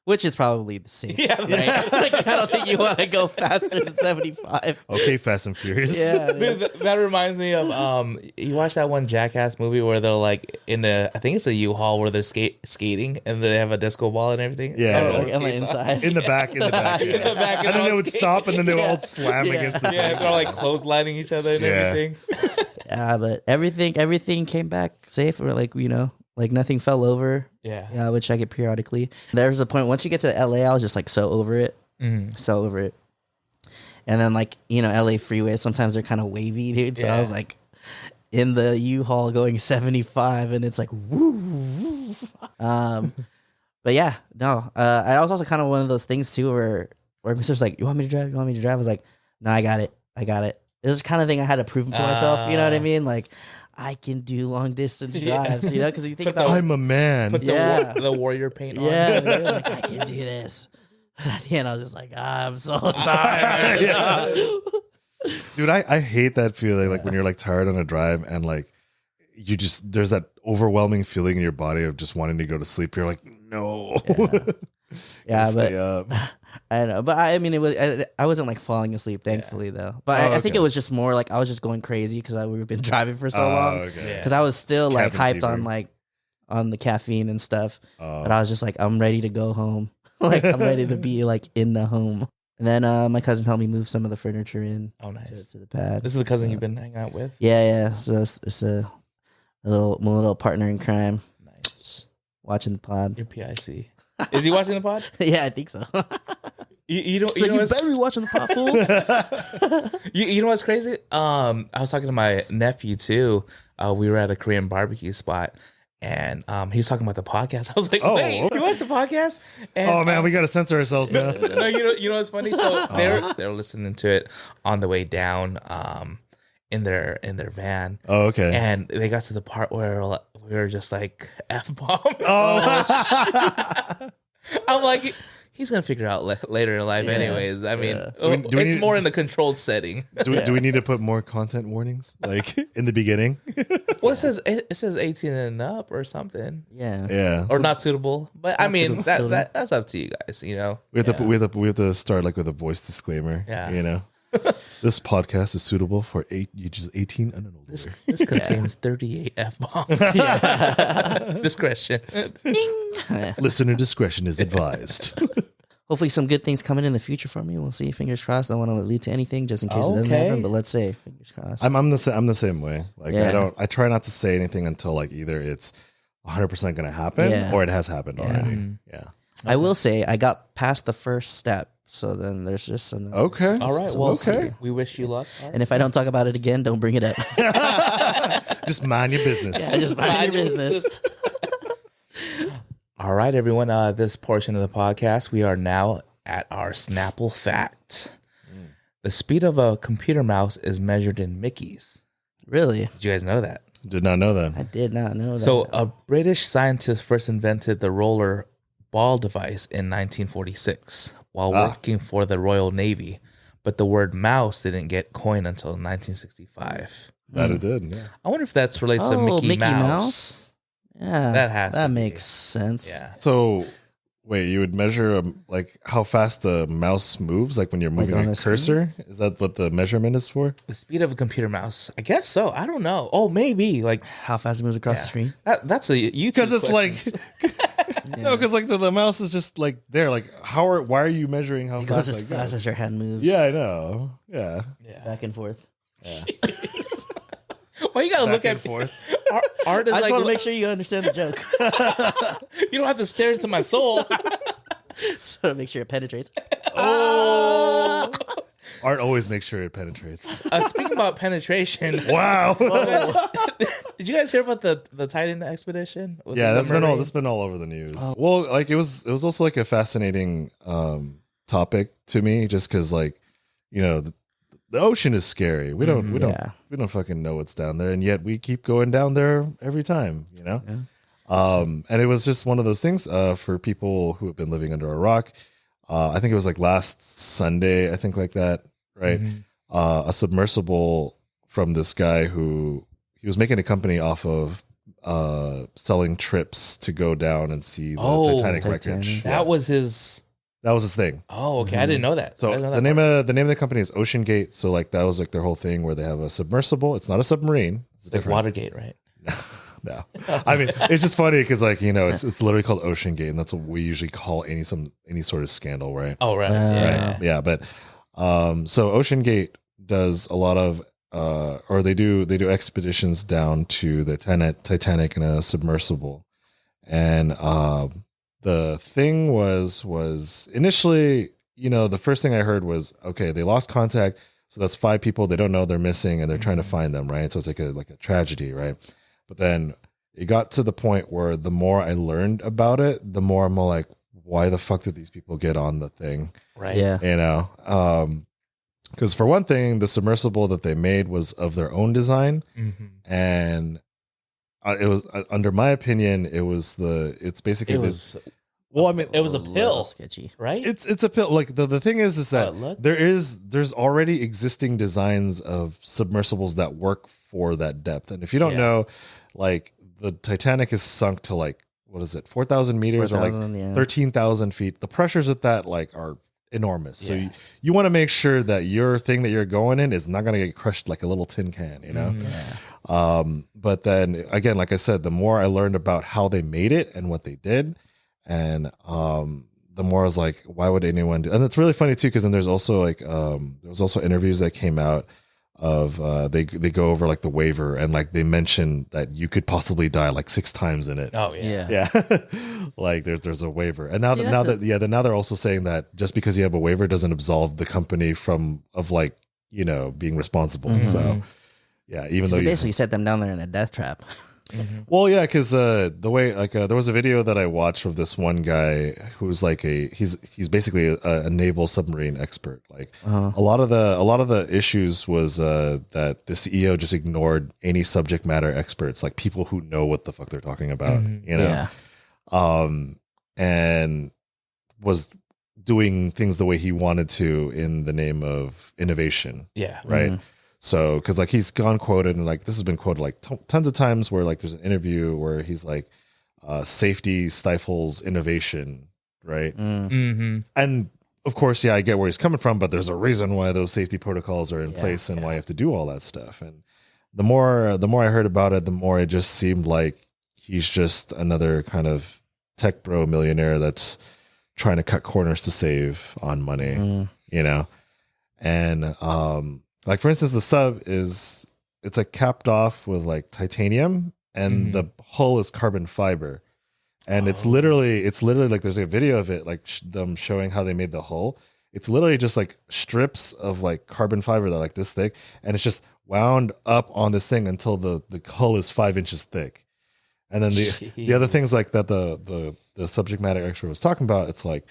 which is probably the safe. Yeah, Right? Like I don't think you want to go faster than 75. Okay, Fast and Furious. Yeah. Dude, that reminds me of you watched that one Jackass movie where they're like in the, I think it's a U-Haul where they're skating and they have a disco ball and everything. Yeah. Oh, Roller like on the skates on. inside. In the back, in the back, In the back, and and then they all would skating. stop, and then they would all Yeah. slam Yeah. against the. Yeah, they're like clotheslining each other and Yeah. everything. Yeah, but everything came back safe. Or like, you know, like nothing fell over. Yeah. Yeah, I would check it periodically. There's a point once you get to LA, I was just like so over it. Mhm. So over it. And then like, you know, LA freeways, sometimes they're kind of wavy, dude. So I Yeah. was like in the U-Haul going 75 and it's like woo, woo. But yeah, no. I was also kind of one of those things too where my sister's like, you want me to drive? I was like, no, I got it. It was the kind of thing I had to prove to myself, you know what I mean? Like I can do long distance Yeah. drives, you know, because you think Put the- about I'm a man. Put Yeah. the warrior paint on. yeah, dude, like I can do this. At the end, I was just like, I'm so tired. Yeah. Dude, I hate that feeling. Like when you're like tired on a drive and like you just there's that overwhelming feeling in your body of just wanting to go to sleep. You're like, no. Yeah, Stay but up. I don't know. But I mean, it was I wasn't like falling asleep, thankfully though. But Oh, I think okay. it was just more like I was just going crazy because we've been driving for so long. Okay. Yeah. Because I was still like Cabin hyped fever. on like on the caffeine and stuff. Oh. But I was just like, I'm ready to go home. Like I'm ready to be like in the home. And then my cousin helped me move some of the furniture in Oh, nice. to the pad. This is the cousin you've been hanging out with? Yeah. So it's a little partner in crime Nice. watching the pod. Your PIC. Is he watching the pod? Yeah, I think so. You know you what's, better be watching the pod, fool. you know what's crazy? I was talking to my nephew too. We were at a Korean barbecue spot, and he was talking about the podcast. I was like, Oh, "Wait, okay. you watched the podcast?" And, Oh man, we gotta censor ourselves now. no, you know what's funny? So they're listening to it on the way down, in their van, Oh, okay. and they got to the part where we were just like f bombs. Oh, I'm like, he's gonna figure out later in life, anyways. I mean, it's more in a controlled setting. Do we need to put more content warnings like in the beginning? Well, it says 18 and up or something. Yeah, or not suitable. But I mean, that's up to you guys. You know, we have to start like with a voice disclaimer. Yeah, you know. This podcast is suitable for ages 18 and older. This contains 38 F-bombs. Discretion. Listener discretion is advised. Hopefully some good things coming in the future for me. We'll see. Fingers crossed. I don't want to lead to anything just in case it doesn't happen, but let's say fingers crossed. I'm the same way. Like I try not to say anything until like either it's 100% going to happen or it has happened already. Yeah. I will say I got past the first step. So then there's just some. Okay. All right. Well, we wish you luck. And if I don't talk about it again, don't bring it up. Just mind your business. Yeah, just mind your business. All right, everyone. This portion of the podcast, we are now at our Snapple Fact. The speed of a computer mouse is measured in Mickeys. Really? Did you guys know that? Did not know that. I did not know that. So a British scientist first invented the roller ball device in 1946 while working for the Royal Navy, but the word mouse didn't get coined until 1965. That it did, yeah. I wonder if that's related to Mickey Mouse. Yeah, that makes sense. Yeah. So, wait, you would measure like how fast the mouse moves, like when you're moving a cursor? Is that what the measurement is for? The speed of a computer mouse. I guess so. I don't know. Oh, maybe like how fast it moves across the screen. That's a YouTube because it's question. No, because like the mouse is just like there. Like why are you measuring how fast? Because as fast as your hand moves. Yeah, I know. Yeah. Back and forth. Yeah. Why you gotta look at forth? Art is I just like, want to make sure you understand the joke. You don't have to stare into my soul. So make sure it penetrates. Oh. Art always makes sure it penetrates. Speaking about penetration, wow! Did you guys hear about the Titan expedition? Yeah, that's been all over the news. Oh. Well, like it was also like a fascinating topic to me, just because like the ocean is scary. We don't fucking know what's down there, and yet we keep going down there every time. Yeah. And it was just one of those things for people who have been living under a rock. I think it was like last Sunday, I think like that, right? A submersible from this guy who he was making a company off of selling trips to go down and see the Titanic wreckage. That was his thing. Oh, okay. I didn't know that. So the name of the company is Ocean Gate. So like that was like their whole thing where they have a submersible. It's not a submarine. It's like Watergate, right? No. I mean, it's just funny because like, it's literally called Ocean Gate, and that's what we usually call any sort of scandal, right? Oh, right. Right. Yeah. But so Ocean Gate does a lot of or they do expeditions down to the Titanic in a submersible. And the thing was initially, the first thing I heard was, okay, they lost contact, so that's 5 people they don't know they're missing, and they're trying to find them, right? So it's like a tragedy, right? But then it got to the point where the more I learned about it, the more I'm like, why the fuck did these people get on the thing? Right. Yeah. Because for one thing, the submersible that they made was of their own design. And it was, under my opinion, it was basically well, I mean, it was a pill, sketchy, right? It's a pill. Like the thing is that there's already existing designs of submersibles that work for that depth. And if you don't know, like the Titanic is sunk to like, what is it, 4,000 meters 4, or like 13,000 feet. The pressures at that like are enormous. So you want to make sure that your thing that you're going in is not going to get crushed like a little tin can, But then again, like I said, the more I learned about how they made it and what they did, and the more I was like, why would anyone do? And it's really funny too, because then there's also like there was also interviews that came out of they go over like the waiver, and like they mention that you could possibly die like 6 times in it. Oh yeah, yeah. Like there's a waiver, and now they're also saying that just because you have a waiver doesn't absolve the company of like being responsible. So yeah, even though you basically set them down there in a death trap. Well, yeah, because the way like there was a video that I watched of this one guy who's like he's basically a naval submarine expert. Like a lot of the issues was that the CEO just ignored any subject matter experts, like people who know what the fuck they're talking about, and was doing things the way he wanted to in the name of innovation. Yeah. Right. So, because like he's gone quoted, and like this has been quoted like tons of times, where like there's an interview where he's like, safety stifles innovation. Right. And of course, yeah, I get where he's coming from, but there's a reason why those safety protocols are in place and why you have to do all that stuff. And the more I heard about it, the more it just seemed like he's just another kind of tech bro millionaire that's trying to cut corners to save on money, you know? And like for instance, the sub it's like capped off with like titanium, and the hull is carbon fiber. And it's literally like there's a video of it, like them showing how they made the hull. It's literally just like strips of like carbon fiber that are like this thick, and it's just wound up on this thing until the hull is 5 inches thick. And then the other things like that the subject matter expert was talking about, it's like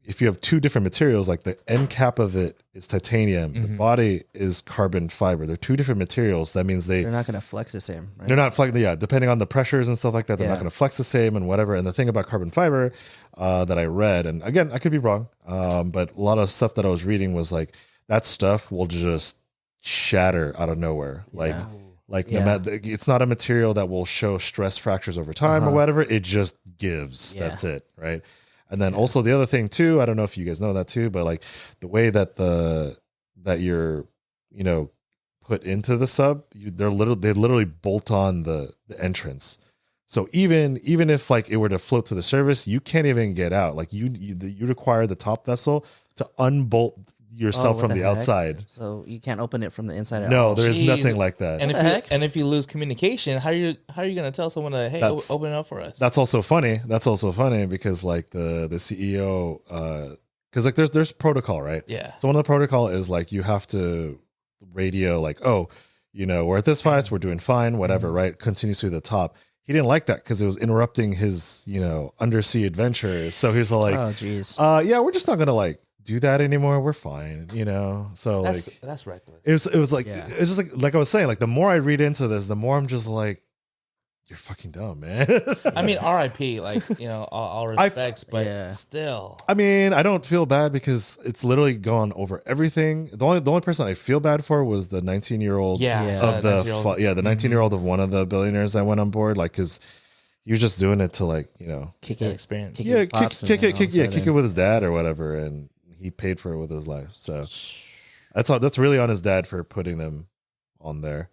if you have two different materials, like the end cap of it is titanium, the body is carbon fiber. They're two different materials. That means they're not going to flex the same, right? They're not flexing. Yeah, depending on the pressures and stuff like that, they're not going to flex the same and whatever. And the thing about carbon fiber that I read, and again, I could be wrong, but a lot of stuff that I was reading was like that stuff will just shatter out of nowhere. Like no matter, it's not a material that will show stress fractures over time or whatever. It just gives. That's it, right? And then also the other thing too, I don't know if you guys know that too, but like the way that that you're, you know, put into the sub, they literally bolt on the entrance. So even if like it were to float to the surface, you can't even get out. Like you require the top vessel to unbolt yourself from the outside. So you can't open it from the inside at all. No, there's nothing like that. And if you lose communication, how are you going to tell someone to open it up for us? That's also funny. Because like the CEO, because like there's protocol, right? Yeah. So one of the protocol is like you have to radio like, oh, you know, we're at this fight, we're doing fine, whatever, right? Continues through the top. He didn't like that because it was interrupting his, you know, undersea adventures. So he's like, oh, geez. Yeah, we're just not gonna like do that anymore. We're fine, you know. So that's reckless. It was like it's just like I was saying, like the more I read into this, the more I'm just like, you're fucking dumb, man. I mean, R.I.P. Like, you know, all respects, but still. I mean, I don't feel bad because it's literally gone over everything. The only person I feel bad for was the 19-year-old. Yeah, of the 19-year-old of one of the billionaires that went on board. Like, because he was just doing it to like, you know, kick it, experience. Kick it with his dad or whatever, and he paid for it with his life. So that's really on his dad for putting them on there.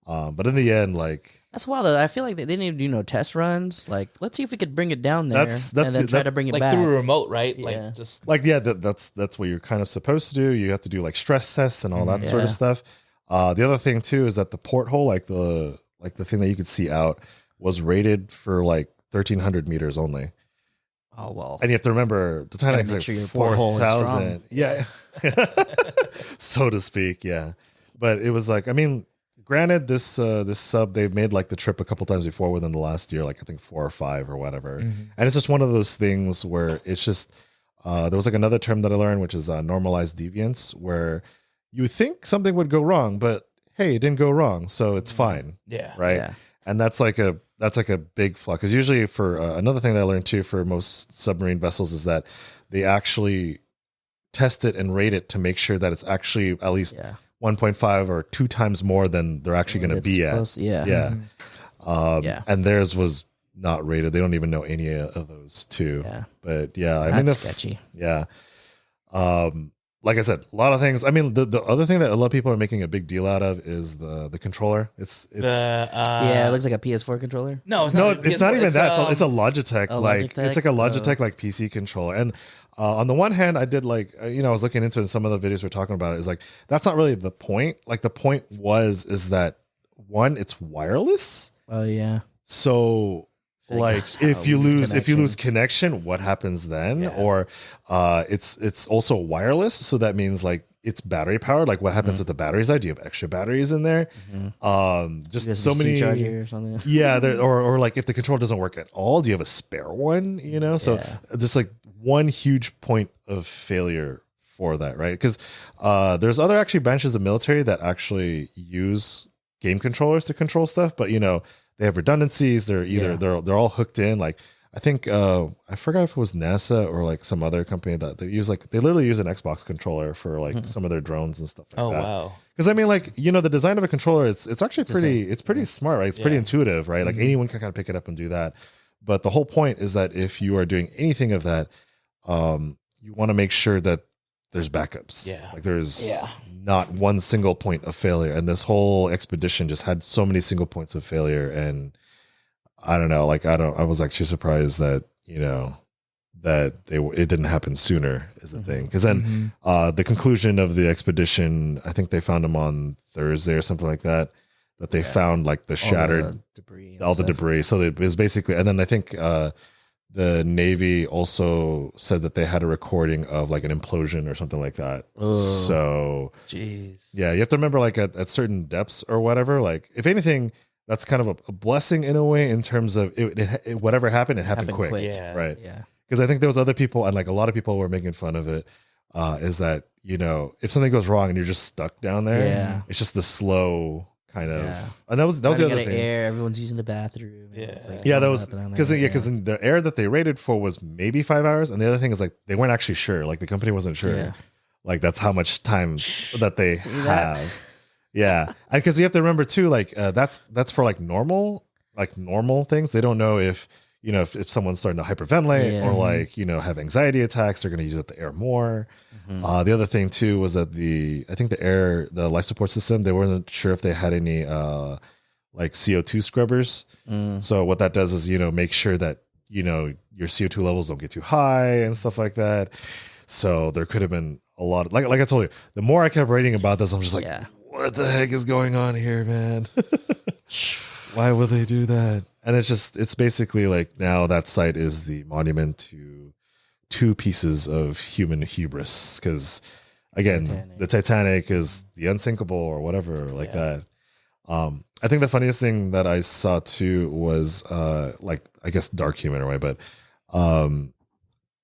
But in the end, like, that's wild though. I feel like they didn't even do no test runs. Like, let's see if we could bring it down there and then try to bring it like back through a remote, right? Yeah. Like just like that's what you're kind of supposed to do. You have to do like stress tests and all that sort of stuff. The other thing too is that the porthole, like the thing that you could see out, was rated for like 1,300 meters only. Oh well, and you have to remember the Titanic is like 4,000, so to speak, yeah. But it was like, I mean, granted, this sub they've made like the trip a couple times before within the last year, like I think 4 or 5 or whatever, and it's just one of those things where it's just there was like another term that I learned, which is normalized deviance, where you think something would go wrong, but hey, it didn't go wrong, so it's fine, right? Yeah. And that's like a big flaw, because usually for another thing that I learned too for most submarine vessels is that they actually test it and rate it to make sure that it's actually at least 1.5 or 2 times more than they're actually going to be at. And theirs was not rated. They don't even know any of those two. Yeah. But yeah, I mean, sketchy. Yeah. Like I said, a lot of things. I mean, the other thing that a lot of people are making a big deal out of is the controller. It looks like a PS4 controller. No, it's not even that. It's a Logitech. It's like a Logitech like PC controller. And on the one hand, I did like, I was looking into it, and some of the videos we're talking about it is like, that's not really the point. Like the point is that one, it's wireless. Oh yeah. So like if you lose connection, what happens then? Or it's also wireless, so that means like it's battery powered. Like what happens if the batteries die? Do you have extra batteries in there? Just so many charger or something. or like if the controller doesn't work at all, do you have a spare one? So just like one huge point of failure for that, right? Because there's other actually branches of military that actually use game controllers to control stuff, but they have redundancies. They're either they're all hooked in. Like I think I forgot if it was NASA or like some other company that they literally use an Xbox controller for like some of their drones and stuff like that. Oh wow. Because I mean, like, you know, the design of a controller, it's actually pretty smart, right? It's pretty Yeah. intuitive, right? Like anyone can kind of pick it up and do that. But the whole point is that if you are doing anything of that, you want to make sure that there's backups. Yeah. Like there's not one single point of failure. And this whole expedition just had so many single points of failure. And I don't know, like I was actually surprised that, you know, that it didn't happen sooner is the thing. Because then the conclusion of the expedition, I think they found them on Thursday or something like that. That they found like the shattered all the debris. all the debris. So it was basically, and then I think the Navy also said that they had a recording of like an implosion or something like that. So Jeez. yeah, you have to remember like at certain depths or whatever, like if anything, that's kind of a blessing in a way in terms of whatever happened, it happened quick. Yeah. Right. Yeah. Because I think there was other people and like a lot of people were making fun of it. Is that, you know, if something goes wrong and you're just stuck down there, it's just the slow kind of, and that was the other thing. Air, everyone's using the bathroom. That was because the air that they rated for was maybe 5 hours, and the other thing is like they weren't actually sure. Like the company wasn't sure. Like that's how much time that they have. Yeah, and because you have to remember too, like that's for like normal things. They don't know if, you know, if someone's starting to hyperventilate or like, you know, have anxiety attacks, they're going to use up the air more. The other thing too was that the life support system, they weren't sure if they had any like CO2 scrubbers. So what that does is, you know, make sure that, you know, your CO2 levels don't get too high and stuff like that. So there could have been a lot of, like I told you, the more I kept reading about this, I'm just like, what the heck is going on here, man? Why would they do that? And it's basically like now that site is the monument to two pieces of human hubris. Because again, the Titanic is the unsinkable or whatever like that. I think the funniest thing that I saw too was like, I guess dark humor in a way, but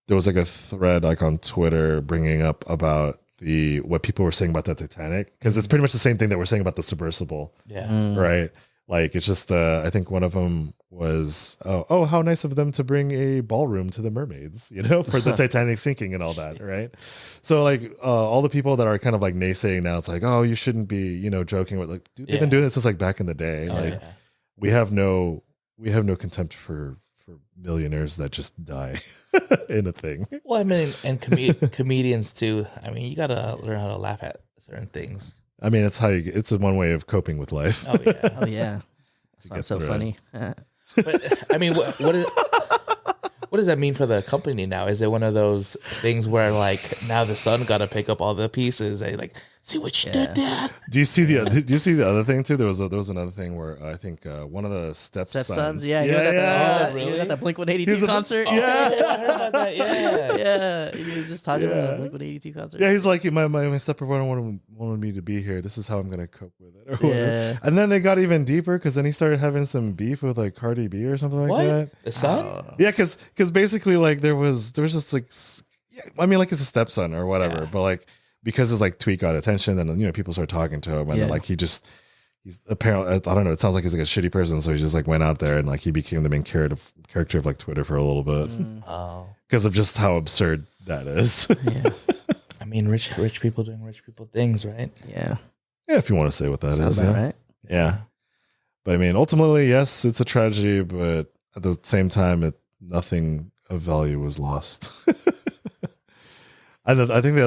there was like a thread like on Twitter bringing up about what people were saying about the Titanic, because it's pretty much the same thing that we're saying about the submersible. Right. Like it's just I think one of them was oh how nice of them to bring a ballroom to the mermaids, you know, for the Titanic sinking and all that, right? So like all the people that are kind of like naysaying now, it's like, oh, you shouldn't be, you know, joking with, like, dude, they've been doing this since like back in the day. We have no contempt for millionaires that just die in a thing. Well, I mean, and comedians too. I mean, you gotta learn how to laugh at certain things. I mean, it's a one way of coping with life. Oh yeah, oh yeah. That's so funny. But I mean, what does that mean for the company now? Is it one of those things where like now the son got to pick up all the pieces? They like, see what you did, Dad. Do you see the other thing too? There was another thing where I think one of the stepsons. He was at the Blink 182 concert. I heard about that. Yeah, he was just talking about the Blink 182 concert. Yeah, he's like, my stepbrother wanted me to be here. This is how I'm gonna cope with it. Or whatever. And then they got even deeper because then he started having some beef with like Cardi B or something like that. The son? Yeah, because basically like there was just like, I mean, like it's a stepson or whatever, but like, because his like tweet got attention, then, you know, people started talking to him, and then like he's apparently, I don't know, it sounds like he's like a shitty person, so he just like went out there and like he became the main character of like Twitter for a little bit because of just how absurd that is. I mean, rich people doing rich people things, right? Yeah, if you want to say what that sounds is, right? Yeah, but I mean, ultimately, yes, it's a tragedy, but at the same time, nothing of value was lost. I think the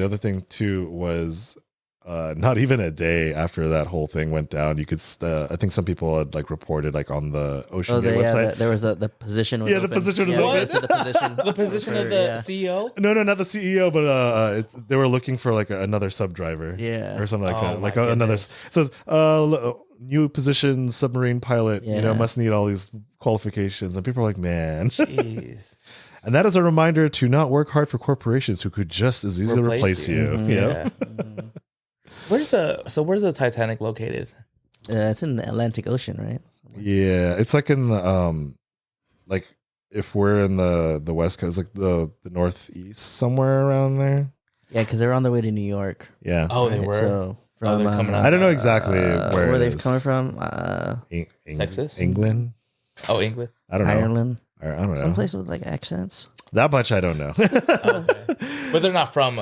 other thing too was not even a day after that whole thing went down, you could I think some people had like reported like on the Ocean Gate website. There was the position was open. The position was open. The position of the CEO? No, not the CEO, but they were looking for like another sub driver, or something like that. Like another, it says new position, submarine pilot, you know, must need all these qualifications, and people are like, man. Jeez. And that is a reminder to not work hard for corporations who could just as easily replace you. Yeah. Where's the Titanic located? It's in the Atlantic Ocean, right? Yeah, it's like in the like if we're in the West Coast, like the Northeast, somewhere around there. Yeah, because they're on their way to New York. Yeah. Oh, they were. So from I don't know exactly where are they coming from? Texas, England. Oh, England. I don't know. Ireland. Or, I don't know. Some place with like accents. That much I don't know. Okay. But they're not from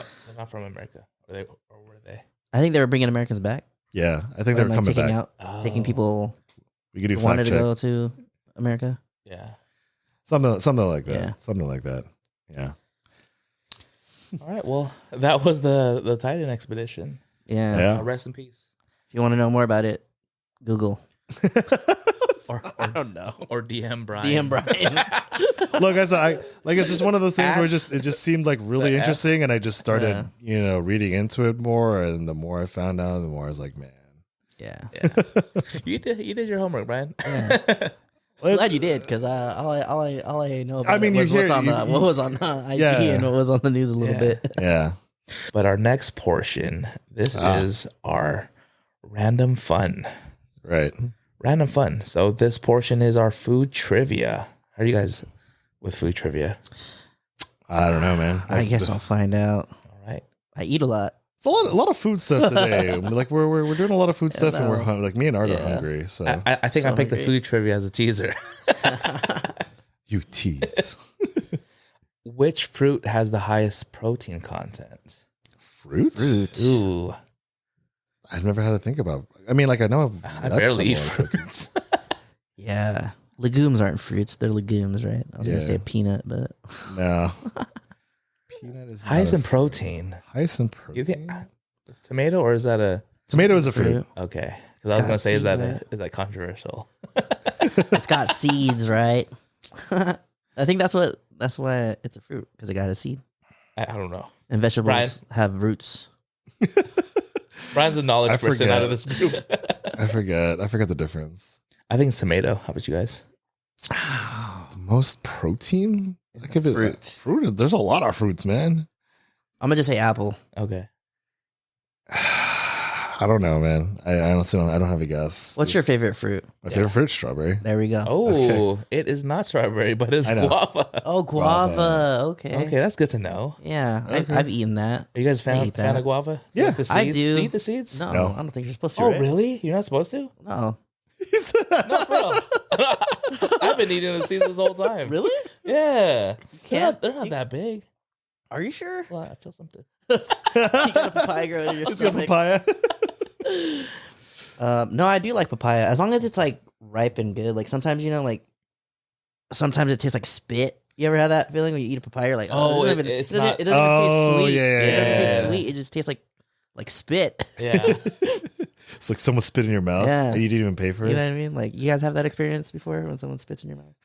America. Or were they? I think they were bringing Americans back. Yeah, I think they were like coming taking back. taking people We could do who fact wanted to check. go to America. Yeah. Something like that. Yeah. Something like that. Yeah. All right. Well, that was the Titan expedition. Yeah. Yeah. Rest in peace. If you want to know more about it, Google. Or I don't know. Or DM Brian. DM Brian. Look, guys, it's just one of those things where it just seemed like really The interesting, and I just started, reading into it more, and the more I found out, the more I was like, man. Yeah. You did your homework, Brian. Yeah. Glad you did, because all I know about you was hear- what's on you- what was on IG Yeah. and what was on the news a little Yeah. bit. Yeah. But our next portion, this is our random fun. Right. Random fun. So this portion is our food trivia. How are you guys with food trivia? I don't know, man. I guess I'll find out. All right. I eat a lot. It's a lot of food stuff today. Like we're doing a lot of food stuff, and no. we're like me and Art are Yeah. hungry. So I think So I picked the hungry. food trivia as a teaser. you tease. Which fruit has the highest protein content? Fruit? Ooh, I've never had to think about. I mean, like I know I barely eat fruits. Yeah. Legumes aren't fruits. They're legumes, right? I was going to Yeah. say a peanut, but No. Peanut is Highest not in a protein. highest in You protein. think it's tomato or is that a Tomato is a fruit. okay? Because It's I was got gonna say, is seed, right? that controversial? it's got seeds, right? I think that's why it's a fruit, because it got a seed. I don't know. And vegetables have roots. Brian's a knowledge I person forget. out of this group. I forget the difference. I think it's tomato. How about you guys? The most protein? That could be Fruit. Fruit. There's a lot of fruits, man. I'm gonna just say apple. Okay. I don't know, man. I honestly don't. I don't have a guess. What's your favorite fruit? My favorite fruit? Strawberry. There we go. Oh, it is not strawberry, but it's I know. guava. Oh, guava. Okay. Okay, that's good to know. Yeah, Okay. I've eaten that. Are you guys I fan eat that. of guava? Yeah, You like the I seeds? do. You eat the seeds? No, No. I don't think you're supposed to. Oh, right? really? You're not supposed to? No. No, for real. I've been eating the seeds this whole time. Really? Yeah. can't- They're not that big. Are you sure? Well, I feel something. You got a papaya growing in your Just got stomach. papaya. No, I do like papaya as long as it's like ripe and good. Like sometimes, like sometimes it tastes like spit. You ever had that feeling when you eat a papaya? You're like, Oh, it it's doesn't, not- it doesn't even taste Oh, sweet. yeah, It doesn't taste yeah. sweet. It just tastes like spit. Yeah. It's like someone spit in your mouth. Yeah. And you didn't even pay for it. You know what I mean? Like, you guys have that experience before when someone spits in your mouth?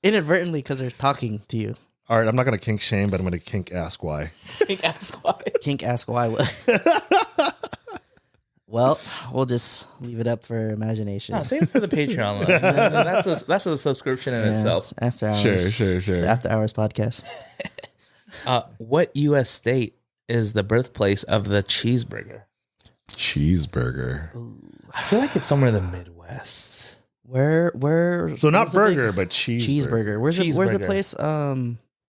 Inadvertently, because they're talking to you. All right, I'm not gonna kink shame, but I'm gonna kink ask why. Ask why. Kink ask why. Well, we'll just leave it up for imagination. No, save it for the Patreon. That's a subscription in Yeah, itself. it's after hours. Sure. It's the after hours podcast. What U.S. state is the birthplace of the cheeseburger? Cheeseburger. I feel like it's somewhere in the Midwest. Where? So not where's the big burger, but cheeseburger. cheeseburger. Where's the Cheeseburger. place?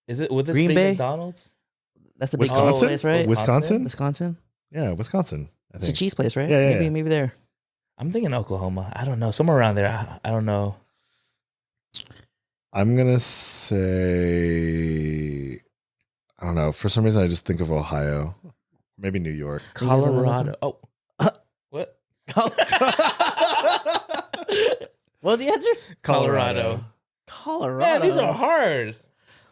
Is it would this Green be Bay? McDonald's? That's the big Wisconsin? cheese place, right? Wisconsin? Wisconsin. Yeah, Wisconsin. I It's a think. cheese place, right? Yeah, yeah. Maybe there. I'm thinking Oklahoma. I don't know. Somewhere around there. I don't know. I'm gonna say I don't know. For some reason, I just think of Ohio, maybe New York. You guys have Colorado. Oh, what? What was the answer? Colorado. Colorado. Man, these are hard.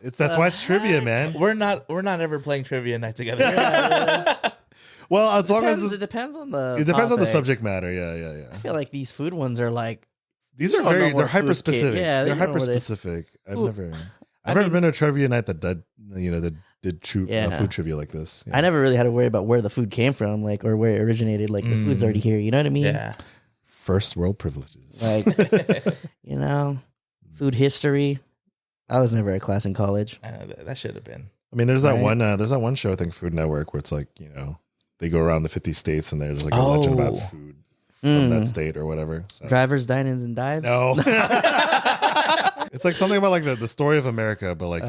That's why it's trivia, man. We're not ever playing trivia night together. Well, as long as It depends on the. it depends on the topic. subject matter. Yeah. I feel like these food ones are like. These are don't know they're what hyper food specific. kit- yeah, they they're don't know hyper what they- specific. I've Ooh. never I been mean- to a trivia night that did true Yeah. food trivia like this. Yeah. I never really had to worry about where the food came from, like, or where it originated. Like, the food's already here. You know what I mean? Yeah. First world privileges. Like, food history. I was never a class in college. I know that should have been. I mean, there's that Right. one show I think Food Network where it's like they go around the 50 states and there's like a legend about food from that state or whatever. So. Drivers, dine-ins, and dives. No. It's like something about like the story of America, but like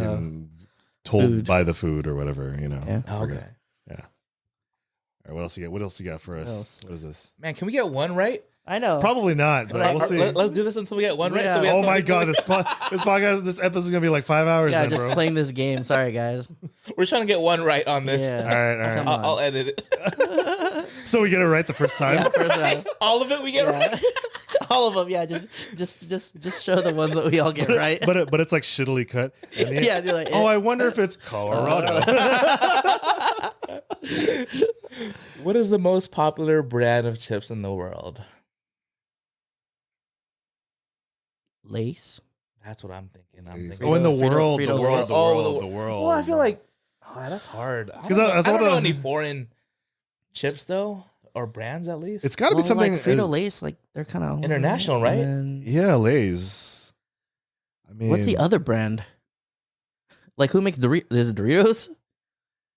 told Food. by the food or whatever, Yeah. I forget. Okay. Yeah. All right, what else you got? What else you got for us? else? What is this? Man, can we get one right? I know. Probably not, but we'll see. Let's do this until we get one right. Yeah. So we have Oh my something- god, this episode is gonna be like 5 hours. Yeah, then, just bro. playing this game. Sorry, guys. We're trying to get one right on this. Yeah. All right. Come on. I'll edit it. So we get it right the first time. Yeah, first round. All of it we get Yeah. right. All of them. Yeah, just show the ones that we all get right. But it's like shittily cut. And Yeah, you're like, oh, I wonder if it's Colorado. What is the most popular brand of chips in the world? Lace. That's what I'm thinking. Oh, in the world, Frito the world, Lays. the Oh, world, the world. Well, I feel like that's hard. I 'Cause don't know, I saw I don't know the- any foreign chips though, or brands at least. it's got to be something like Frito Lays. Like they're kind of International, right? Yeah, Lay's. I mean, What's the other brand? Like who makes Doritos? Is it Doritos?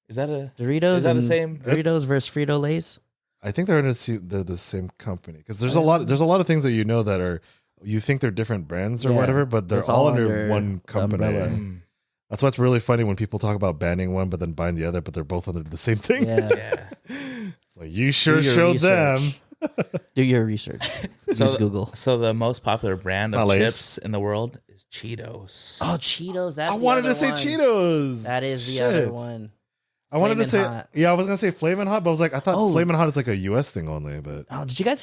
Is that a? Doritos. Is that the and same? Doritos versus Frito Lays? I think they're the same company because there's a lot of things that you know that are you think they're different brands or Yeah, wlike but they're it's all all under under one company. umbrella. Mm. That's what's really funny when people talk about banning one but then buying the other, but they're both under the same thing. Yeah. Yeah. It's like you sure Do your showed them. research. Do your research. So Use Google. So the most popular brand It's of not Lay's. chips in the world is Cheetos. Oh, Cheetos. That's I the wanted other to say one. Cheetos. That is the Shit. other one. I wanted to Flamin' say Hot. yeah. I was gonna say Flamin' Hot, but I was like, I thought Oh. Flamin' Hot is like a U.S. thing only. But Oh, did you guys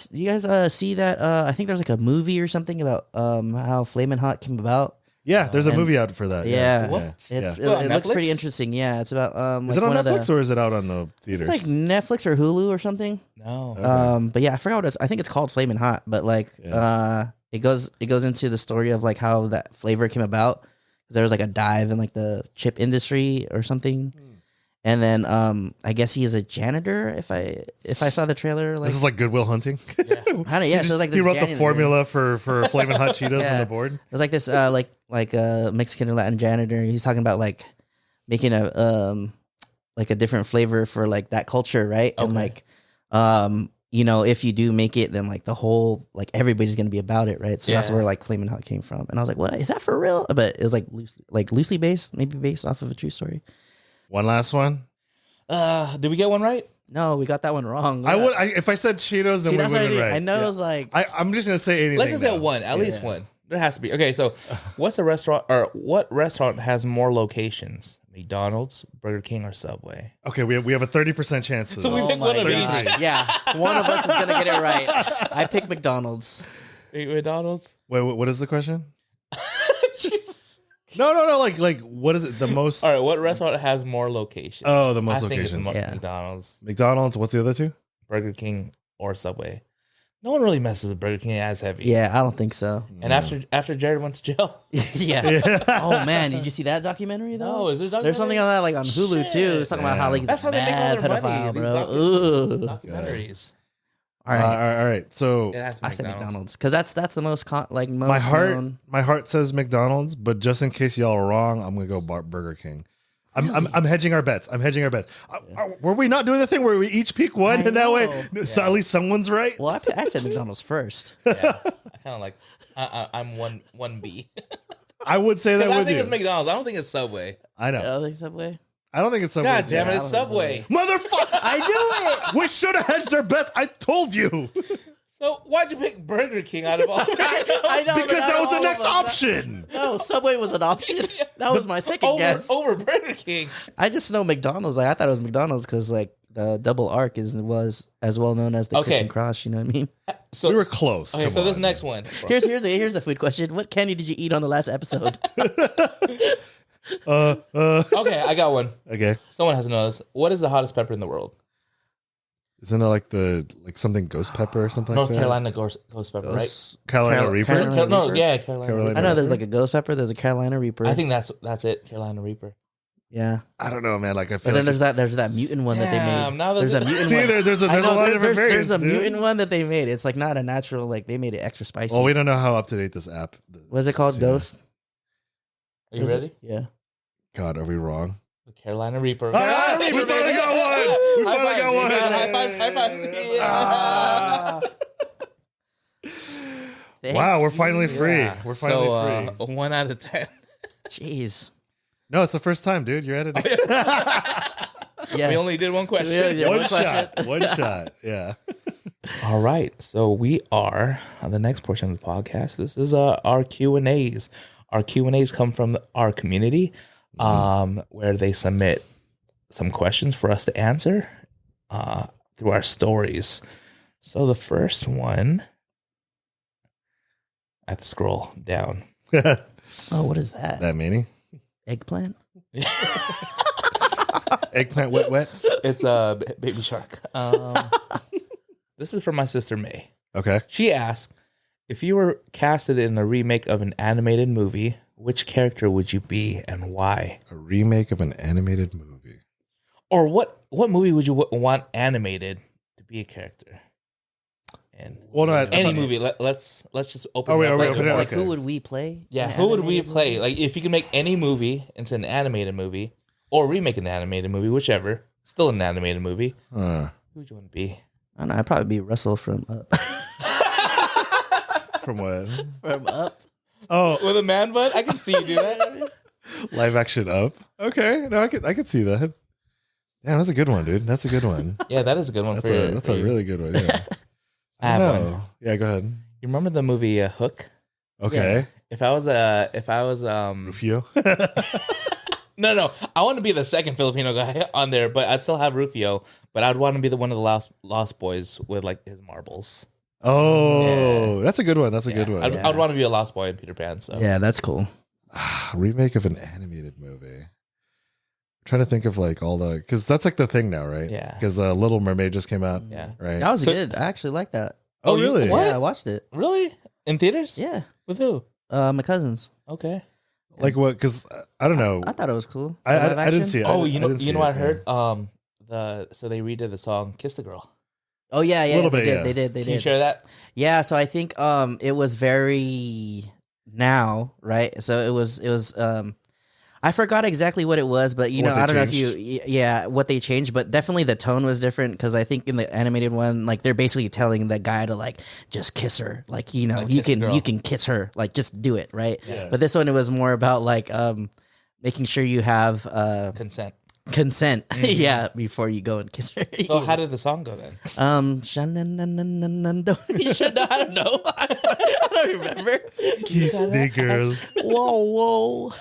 see that? I think there's like a movie or something about how Flamin' Hot came about. yeah, there's a And- movie out for that. Yeah. What? It's Yeah. it, Oh, on it looks pretty Netflix? interesting. Yeah, it's about Is it on Netflix or is it out on the theaters? it's like Netflix or Hulu or something. No. But yeah, I forgot what it's. I think it's called Flamin' Hot. But like, it goes into the story of like how that flavor came about. 'Cause there was like a dive in like the chip industry or something. And then I guess he is a janitor. If I saw the trailer, like This is like Goodwill Hunting. kind of yeah. So it was like this He wrote the janitor. formula for Flamin' Hot Cheetos on Yeah. the board. It was like this like a Mexican or Latin janitor. He's talking about like making a like a different flavor for like that culture, right? And Okay. like you know, if you do make it, then like the whole like everybody's gonna be about it, right? So that's Yeah. where like Flamin' Hot came from. And I was like, what is that for real? But it was like loosely based, maybe based off of a true story. One last one. Did we get one right? No, we got that one wrong. If I said Cheetos, then See, we that's would what I have been mean. right. I know Yeah. it was like I'm just gonna say anything. Let's just now. get one. At least Yeah. one. There has to be. Okay, so what's a restaurant or what restaurant has more locations? McDonald's, Burger King, or Subway? Okay, we have a 30% chance. So we oh pick one my of God. each. Yeah, one of us is gonna get it right. I picked McDonald's. McDonald's? Wait, what is the question? Jesus. No. Like, what is it? The most? All right, what restaurant has more locations? Oh, the I most think locations. it's Yeah. McDonald's, McDonald's. What's the other two? Burger King, or Subway. No one really messes with Burger King as heavy. Yeah, I don't think so. And after Jared went to jail. yeah. Oh man, did you see that documentary though? No, is there a There's something on that like on Hulu too. Shit. It's talking about how like he's That's a how they make all mad their money. pedophile, These bro. documentaries. All right, All right. So It has to be I said McDonald's. McDonald's because that's the most most known. my heart says McDonald's, but just in case y'all are wrong, I'm gonna go Burger King. I'm hedging our bets. Were we not doing the thing where we each pick one I and that way know. so at least someone's right? Well, I said McDonald's first. Yeah, I kind of like. I'm one B. I would say that I with think you. it's McDonald's. I don't think it's Subway. I know. Oh, like Subway. I don't think it's Subway. God damn it, I it's don't think Subway. Motherfucker! I knew it. We should have hedged our bets. I told you. So why'd you pick Burger King out of all? I know Because but that out was of the all next of them, option. No, Subway was an option. That was my second guess. over Burger King. I just know McDonald's. Like I thought it was McDonald's because like the double arc was as well known as the Okay. Christian cross. You know what I mean? So We were close. Okay, Come so this on. next one. Here's a food question. What candy did you eat on the last episode? Okay, I got one. Okay. Someone has to know this. What is the hottest pepper in the world? Isn't it like something ghost pepper or something North like that? Carolina ghost pepper, right? Carolina Reaper? No, Reaper? yeah, Carolina. Carolina I know there's Reaper? like a ghost pepper. There's a Carolina Reaper. I think that's it. Carolina Reaper. yeah. I don't know, man. Like I feel But then like there's that mutant one that they Damn, made. now There's a there's- mutant See, one. there's a I know, lot of different there's variants. a dude. mutant one that they made. It's like not a natural. Like they made it extra spicy. Well, we don't know how up to date this app. What's it called? Yeah. Ghost. Are you ready? Yeah. God, are we wrong? The Carolina Reaper. Ah, Carolina we Reaper, finally baby. got one. We High finally fives, got one. High fives. High fives. Ah. Thank Wow, we're you. finally free. Yeah. We're finally So, free. 1 out of 10. Jeez. No, it's the first time, dude. You're editing. Yeah. We only did one question. Yeah, one one shot. question. One shot. Yeah. All right, so we are on the next portion of the podcast. This is our Q&As. Our Q&As come from our community, where they submit some questions for us to answer through our stories. So the first one, I have to scroll down. Oh, what is that? That meaning? Eggplant? Eggplant wet. It's Baby Shark. This is from my sister May. Okay. She asked, if you were casted in a remake of an animated movie, which character would you be and why? A remake of an animated movie. Or what movie would you want animated to be a character? And any movie. Let's just open. Oh, wait, it up. are we Like, opening it? Like, Okay. who would we play? yeah, in an who would we animated play? movie? Like, if you can make any movie into an animated movie, or remake an animated movie, whichever, still an animated movie. Huh. Who would you want to be? I don't know. I'd probably be Russell from Up. From what? From Up. Oh, With a man bun? I can see you do that. live action Up. Okay. No, I could see that. Yeah, that's a good one, dude. That's a good one. Yeah, that is a good one. That's for a you. really good one. Yeah. I have No. one. Yeah, go ahead. You remember the movie Hook? Okay. If I was Rufio. no, I want to be the second Filipino guy on there, but I'd still have Rufio, but I'd want to be the one of the lost boys with like his marbles. Oh, that's a good one. That's a Yeah. good one. I'd want to be a lost boy in Peter Pan. So Yeah, that's cool. Remake of an animated movie. I'm trying to think of like all the, because that's like the thing now, right? Yeah. Because Little Mermaid just came out. Yeah. Right. That was So- good. I actually like that. Oh, you- really? what? Yeah, I watched it. Really? In theaters? Yeah. With who? My cousins. Okay. Like what? Because I don't know. I thought it was cool. I Live didn't action? see it. Oh, I you know didn't see what I it, heard? So they redid the song "Kiss the Girl." Oh yeah, yeah. Little they bit, did. yeah. They did. They Can you did. share that? Yeah. So I think it was very now, right? So it was I forgot exactly what it was, but you What know, they I don't know if changed? yeah, what they changed, but definitely the tone was different because I think in the animated one, like they're basically telling the guy to like just kiss her, like you know, Like, you kiss the girl. can kiss her, like just do it, right? Yeah. But this one it was more about like making sure you have Consent. consent, yeah, before you go and kiss her. So how did the song go then? You should know. I don't know. I don't remember. Kiss the girl. Whoa.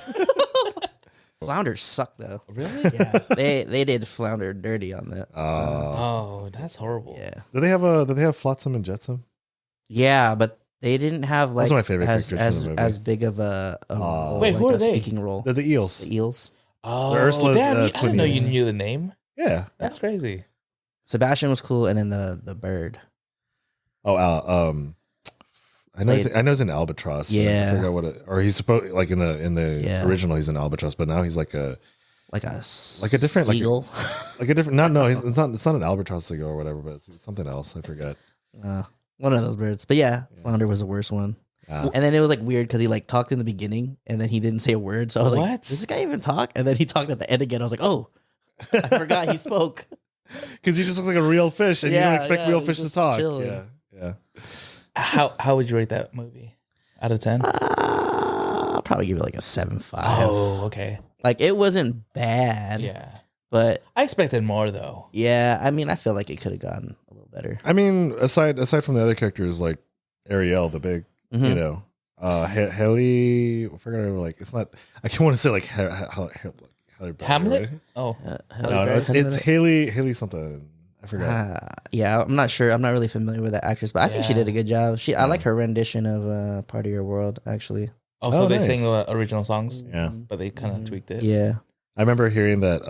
Flounders suck though. Really? Yeah, they did Flounder dirty on that. Oh, that's horrible. Yeah, Did they have Flotsam and Jetsam? yeah, but they didn't have like Those are my favorite as characters from the movie. as big of a role, Wait, who are a they? speaking role. They're the eels. The eels. Oh, Ursula's, damn! I twin didn't know you eels. knew the name. Yeah. That's crazy. Sebastian was cool, and then the bird. Oh, I know. Played- I know he's in Albatross. Yeah. I forgot what it, or he's supposed like in the Yeah. original he's in Albatross, but now he's like a Like a different seagull. no he's it's not an Albatross seagull or whatever, but it's something else. I forgot. One of those birds. But yeah, Flounder was the worst one. And then it was like weird because he like talked in the beginning and then he didn't say a word. So I was like, What? does this guy even talk? And then he talked at the end again. I was like, oh, I forgot he spoke. Because he just looks like a real fish, and you don't expect real he's fish to just talk. chilling. Yeah. How would you rate that movie out of 10? I'll probably give it like a 7.5. Oh, okay. Like it wasn't bad. Yeah. But I expected more though. yeah, I mean, I feel like it could have gotten a little better. I mean, aside from the other characters like Ariel, the big, Mhm. you know, Haley. I forgot her, like it's not. I can't want to say like Halle Berry, Hamlet? right? Oh, No, it's Haley something. I forgot. Yeah, I'm not sure. I'm not really familiar with that actress, but I think she Yeah. did a good job. I like her rendition of "Part of Your World." Actually, so Oh, they nice. sing the original songs, Yeah, but they kind of tweaked it. yeah. I remember hearing that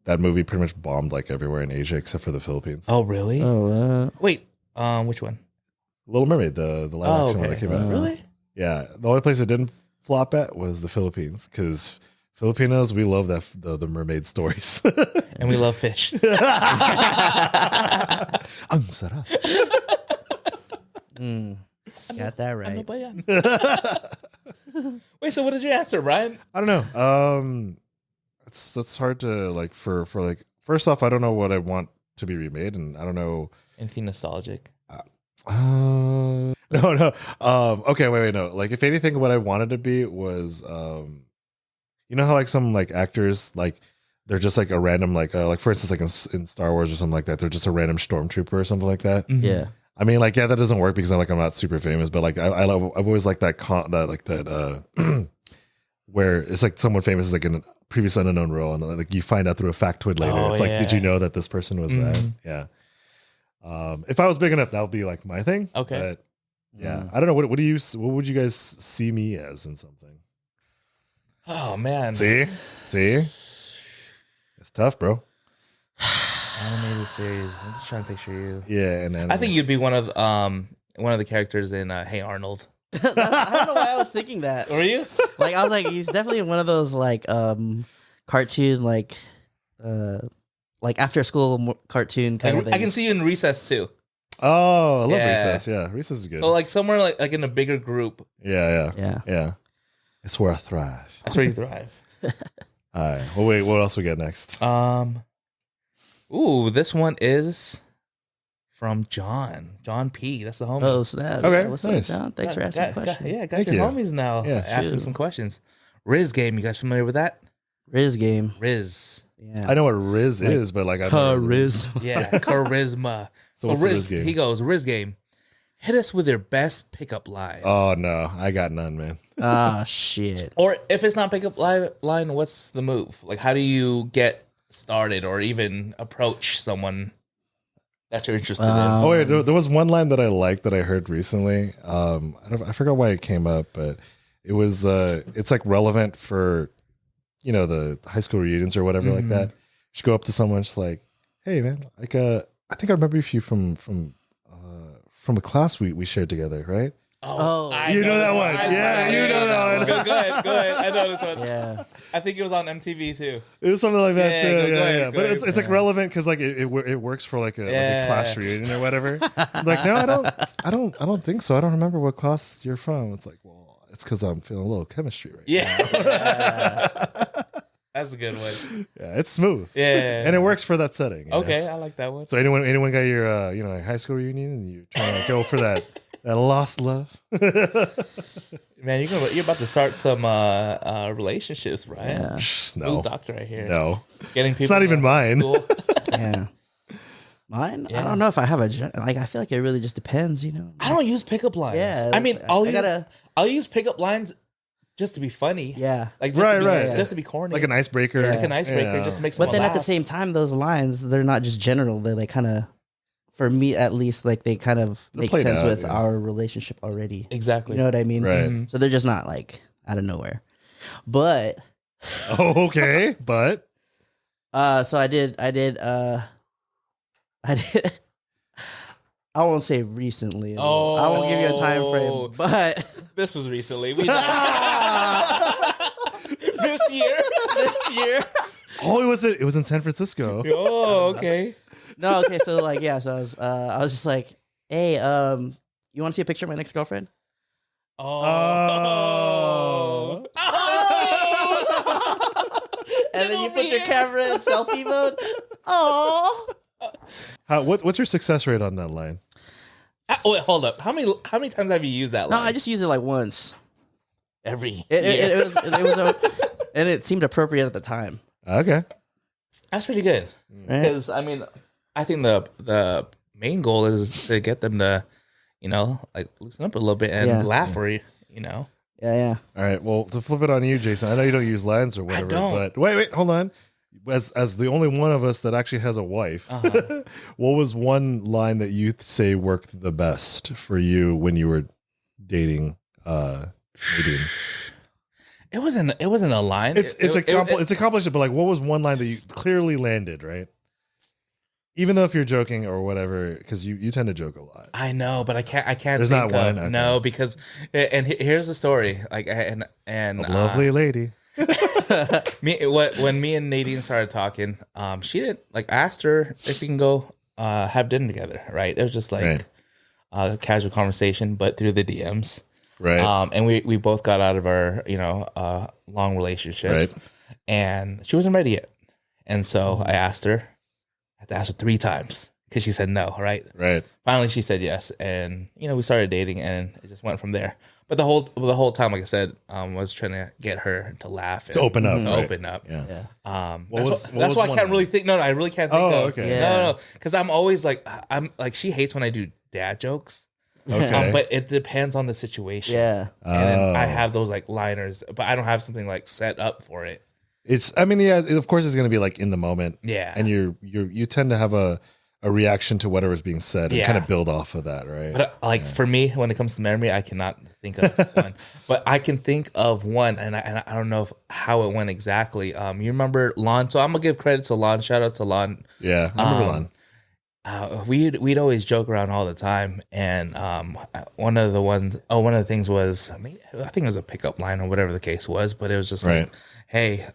that movie pretty much bombed like everywhere in Asia except for the Philippines. Oh, really? Oh, Wait, which one? Little Mermaid, the live action one that came out. Really? Yeah, the only place it didn't flop at was the Philippines because Filipinos, we love the mermaid stories. And we love fish. Ang sarap. got that right. Ano ba yan? Wait, so what is your answer, Brian? I don't know. It's hard to like for like first off, I don't know what I want to be remade, and I don't know. Anything nostalgic? No. Okay, wait, no. Like if anything, what I wanted to be was, you know how like some like actors like they're just like a random like for instance like in Star Wars or something like that. They're just a random stormtrooper or something like that. Mhm. Yeah. I mean, like, that doesn't work because I'm not super famous, but like I've always liked that where it's like someone famous is like in a previous unknown role, and like you find out through a factoid later. Oh, It's like, yeah. did you know that this person was that? Mhm. Yeah. If I was big enough, that would be like my thing. Okay. But yeah, I don't know. What would you guys see me as in something? Oh man. See, it's tough, bro. Animated series. I'm just trying to picture you. Yeah, and I think you'd be one of the characters in Hey Arnold. I don't know why I was thinking that. Were you? Like I was like, he's definitely one of those like cartoon like after school cartoon kind of thing. I can see you in Recess too. Oh, I love Yeah. Recess. Yeah, Recess is good. So like somewhere like in a bigger group. Yeah. It's where I thrive. That's where you thrive. All right. Well, wait. What else we got next? Ooh, this one is from John P. That's the homie. Oh snap! Okay, What's nice. up, John? Thanks for asking questions. Got Thank your you. homies now Yeah, asking shoot. some questions. Riz game, you guys familiar with that? Riz game. Riz. Yeah. I know what Riz Like, is, but like I've never really- Riz. Yeah, charisma. So what's the Riz game? He goes, Riz game. Hit us with your best pickup line. Oh no, I got none, man. Ah shit. Or if it's not pickup line, what's the move? Like, how do you get started or even approach someone that you're interested in? Oh wait, there was one line that I liked that I heard recently. I forgot why it came up, but it was it's like relevant for the high school reunions or whatever like that. You should go up to someone just like, hey man, like I think I remember you from a class we shared together, right? Oh. I You know that one. I Yeah, you know that one. Go ahead. I know this one. Yeah. I think it was on MTV too. It was something like that Yeah, too. go Yeah, ahead, yeah. go But ahead. it's like relevant because like it works for like a class reunion or whatever. I'm like, no, I don't think so. I don't remember what class you're from. It's like, well, it's because I'm feeling a little chemistry right Yeah. That's a good one. now. Yeah, it's smooth. Yeah. And it works for that setting. you know? Okay, I like that one. So anyone got your high school reunion and you're trying to go for that lost love? Man, you're about to start some relationships, right? Yeah. No, Smooth doctor right here. no. Getting people. It's not even to mine. school. Yeah. Mine? Yeah. I don't know if I have I feel like it really just depends, I don't use pickup lines. Yeah, I mean, it's- I'll use pickup lines just to be funny. Yeah. Like just Right, to be, right. just to be corny. Like an icebreaker. Yeah. Like an icebreaker, Yeah. just to make But someone then laugh. at the same time, those lines, they're not just general. They're like kind of, for me at least, like they kind of They're make played sense out, with yeah. our relationship already. Exactly. You know what I mean? Right. Mhm. So they're just not like out of nowhere. But Oh, okay. But so I did I won't say recently. Oh. I won't give you a time frame, but This was recently. This year. this year. oh, it was in San Francisco. Oh, okay. No, okay, so like yeah, so I was just like, hey, you want to see a picture of my next girlfriend? Oh. And then you put your camera in selfie mode. Oh. What's your success rate on that line? Wait, hold up. How many times have you used that No, line? I just used it like once. Every It year. was and it seemed appropriate at the time. Okay. That's pretty good. Right? Because I mean, I think the main goal is to get them to, like loosen up a little bit and Yeah. laugh for you. Yeah, yeah. All right. Well, to flip it on you, Jason. I know you don't use lines or whatever, don't. but wait, hold on. As the only one of us that actually has a wife, Uh-huh. what was one line that you say worked the best for you when you were dating Nadine? It wasn't a line. It's accomplished, but like, what was one line that you clearly landed, right? Even though if you're joking or whatever, because you tend to joke a lot. I know, but I can't. There's think not of- one? Okay. No, because here's the story. Like and A lovely lady. when me and Nadine started talking, she didn't like. I asked her if we can go have dinner together. Right? It was just like Right. a casual conversation, but through the DMs. Right. And we both got out of our long relationships, Right. and she wasn't ready yet. And so I asked her. I had to ask her 3 times because she said no, right? Right. Finally, she said yes, and we started dating, and it just went from there. But the whole time, like I said, was trying to get her to laugh, To open up. open up. Yeah. That's why I can't really think. No, I really can't think. Okay. Yeah. No, because I'm always like, she hates when I do dad jokes. Okay. But it depends on the situation. Yeah. And then I have those like liners, but I don't have something like set up for it. Of course it's going to be like in the moment. Yeah. And you tend to have a reaction to whatever's being said and Yeah. kind of build off of that, right? But for me, when it comes to memory, I cannot think of one. But I can think of one, and I don't know how it went exactly. You remember Lon? So I'm gonna give credit to Lon. Shout out to Lon. Yeah, I remember Lon. We'd always joke around all the time, and one of the things was, I think it was a pickup line or whatever the case was, but it was just like, hey,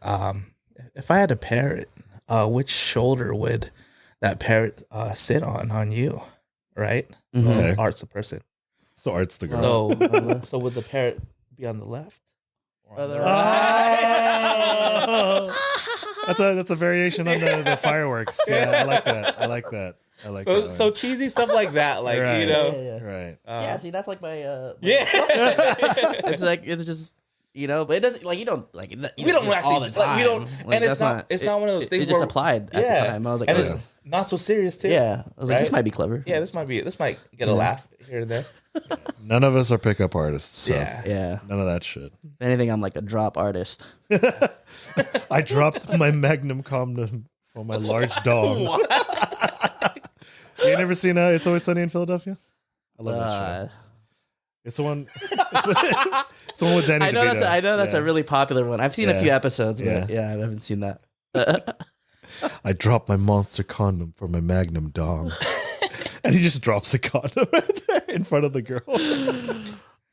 if I had a parrot, which shoulder would that parrot sit on you, right? So Art's the person. So Art's the girl. So would the parrot be on the left? Or on the right? That's a variation on the fireworks. Yeah, I like that. I like that. So cheesy stuff like that, like Right. Yeah. Right. See, that's like my It's like it's just but it doesn't like you don't like we don't actually all the time. we don't, Like, and it's not one of those things. It just where, applied at the time. I was like, and it's not so serious too. yeah. I was like, this Right? might be clever. Yeah, this might get a laugh here and there. None of us are pickup artists, so Yeah. none of that shit. If anything, I'm like a drop artist. I dropped my Magnum condom for my large dog. You ain't never seen It's Always Sunny in Philadelphia? I love that show. It's the one. It's the one with Danny. I know DeVito. that's a really popular one. I've seen a few episodes, but Yeah. I haven't seen that. I dropped my monster condom for my Magnum dog, and he just drops a condom right there in front of the girl.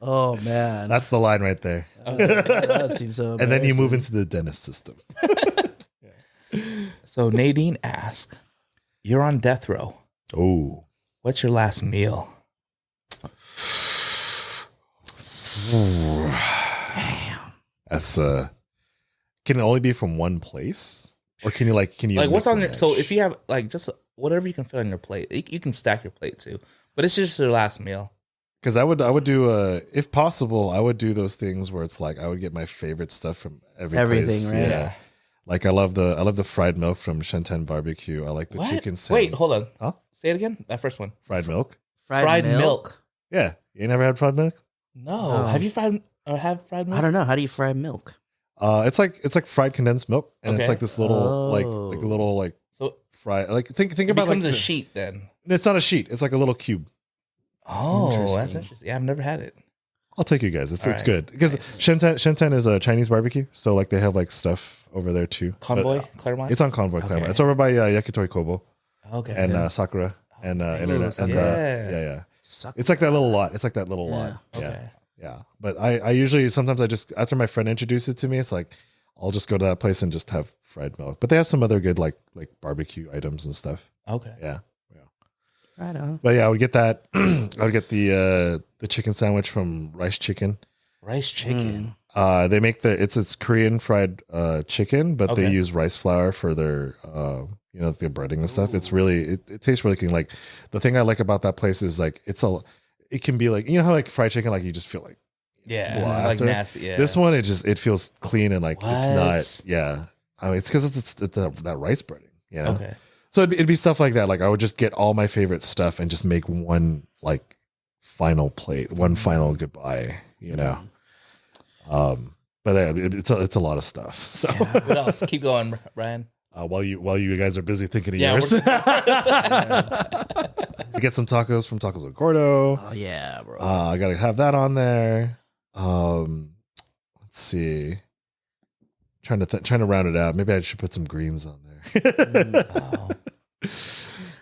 Oh man, That's the line right there. that seems so. And then you move embarrassing. into the dentist system. So Nadine asked, "You're on death row. Oh, What's your last meal?" Damn. that's can it only be from one place, or can you like Like what's mix on and your? match? So if you have like just whatever you can fit on your plate, you can stack your plate too. But it's just your last meal. Because I would do if possible, I would do those things where it's like I would get my favorite stuff from everything, place. right? Yeah. Like I love the fried milk from Shantan Barbecue. I like the chicken sandwich. Wait, hold on. Huh? Say it again. That first one. Fried milk. Fried milk. Yeah, you never had fried milk? No. No. Have you have fried milk? I don't know. How do you fry milk? It's like fried condensed milk, and it's Okay. like this little like a Oh. little like So fried like think it about becomes like a sheet then. It's not a sheet. It's like a little cube. Oh, that's Interesting. interesting. Yeah, I've never had it. I'll take you guys. It's All it's right. good because Nice. Shantan is a Chinese barbecue, so like they have like stuff over there too. Convoy, But, Claremont. it's on Convoy, Claremont. Okay. It's over by Yakitori Kobo Okay. and Sakura and Internet. And, yeah. yeah. Suck. It's like that little lot. It's like that little lot. Yeah. Okay. Yeah. But I usually sometimes I just after my friend introduces it to me, it's like I'll just go to that place and just have fried milk. But they have some other good like barbecue items and stuff. Okay. Yeah. Right on. But yeah, I would get that. I would get the chicken sandwich from Rice Chicken. Rice chicken. They make it's Korean fried chicken, but they Okay. use rice flour for their the breading and stuff. It's really it tastes really clean. Like the thing I like about that place is like it can be like how like fried chicken like you just feel like Yeah. Well, Like after- nasty. Yeah. this one it feels clean and like it's What? not I mean it's because it's that rice breading Okay. so it'd be stuff like that. Like I would just get all my favorite stuff and just make one like final plate, one final goodbye, But it's a lot of stuff. So What else? Keep going, Ryan. while you guys are busy thinking of Yeah, yours, to get some tacos from Tacos El Gordo. Oh yeah, bro. I gotta have that on there. Let's see. Trying to round it out. Maybe I should put some greens on there. Oh.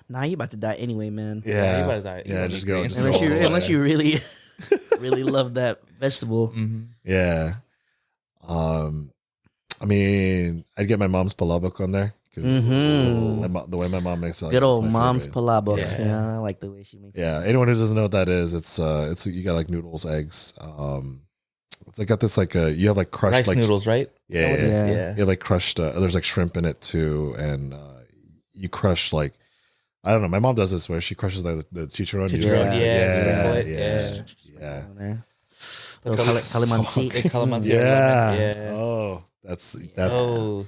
Nah, you about to die anyway, man. Yeah, you better die. You better just eat go. greens. Just Unless you all the unless way. you really really love that vegetable. Mm-hmm. Yeah. I mean, I'd get my mom's palabok on there because Mhm. the way my mom makes it. Good it's old my mom's favorite. palabok. Yeah. Yeah, I like the way she makes it. Yeah, anyone who doesn't know what that is, it's you got like noodles, eggs. It's got this like you have like crushed Rice like noodles, right? Yeah, Is that what it is? yeah. you have like crushed. There's like shrimp in it too, and you crush like I don't know. My mom does this where she crushes the chicharron. Chicharron, yeah. Calamansi. Calamansi. Yeah. Oh, that's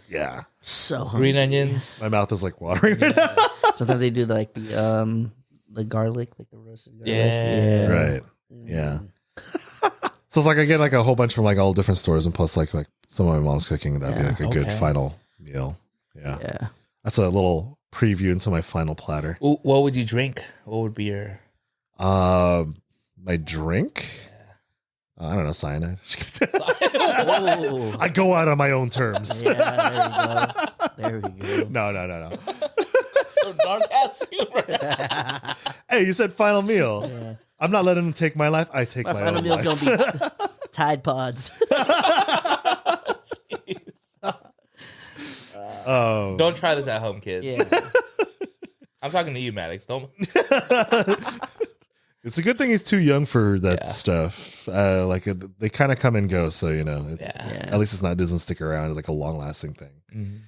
yeah. So hungry. Green onions. My mouth is like watering right now. Sometimes they do like the garlic, like the roasted garlic. Yeah. Right. Yeah. So it's like I get like a whole bunch from like all different stores, and plus like some of my mom's cooking. That'd be like a good final meal. Yeah. Yeah. That's a little preview into my final platter. What would you drink? What would be your my drink? I don't know, cyanide. I go out on my own terms. Yeah, there we go. No. so dark ass humor? Hey, you said final meal. Yeah. I'm not letting them take my life. I take my final own meal's life. gonna be Tide Pods. Don't try this at home, kids. Yeah. I'm talking to you, Maddox. Don't. It's a good thing he's too young for that stuff. They kind of come and go, so it's at least it doesn't stick around. It's like a long lasting thing.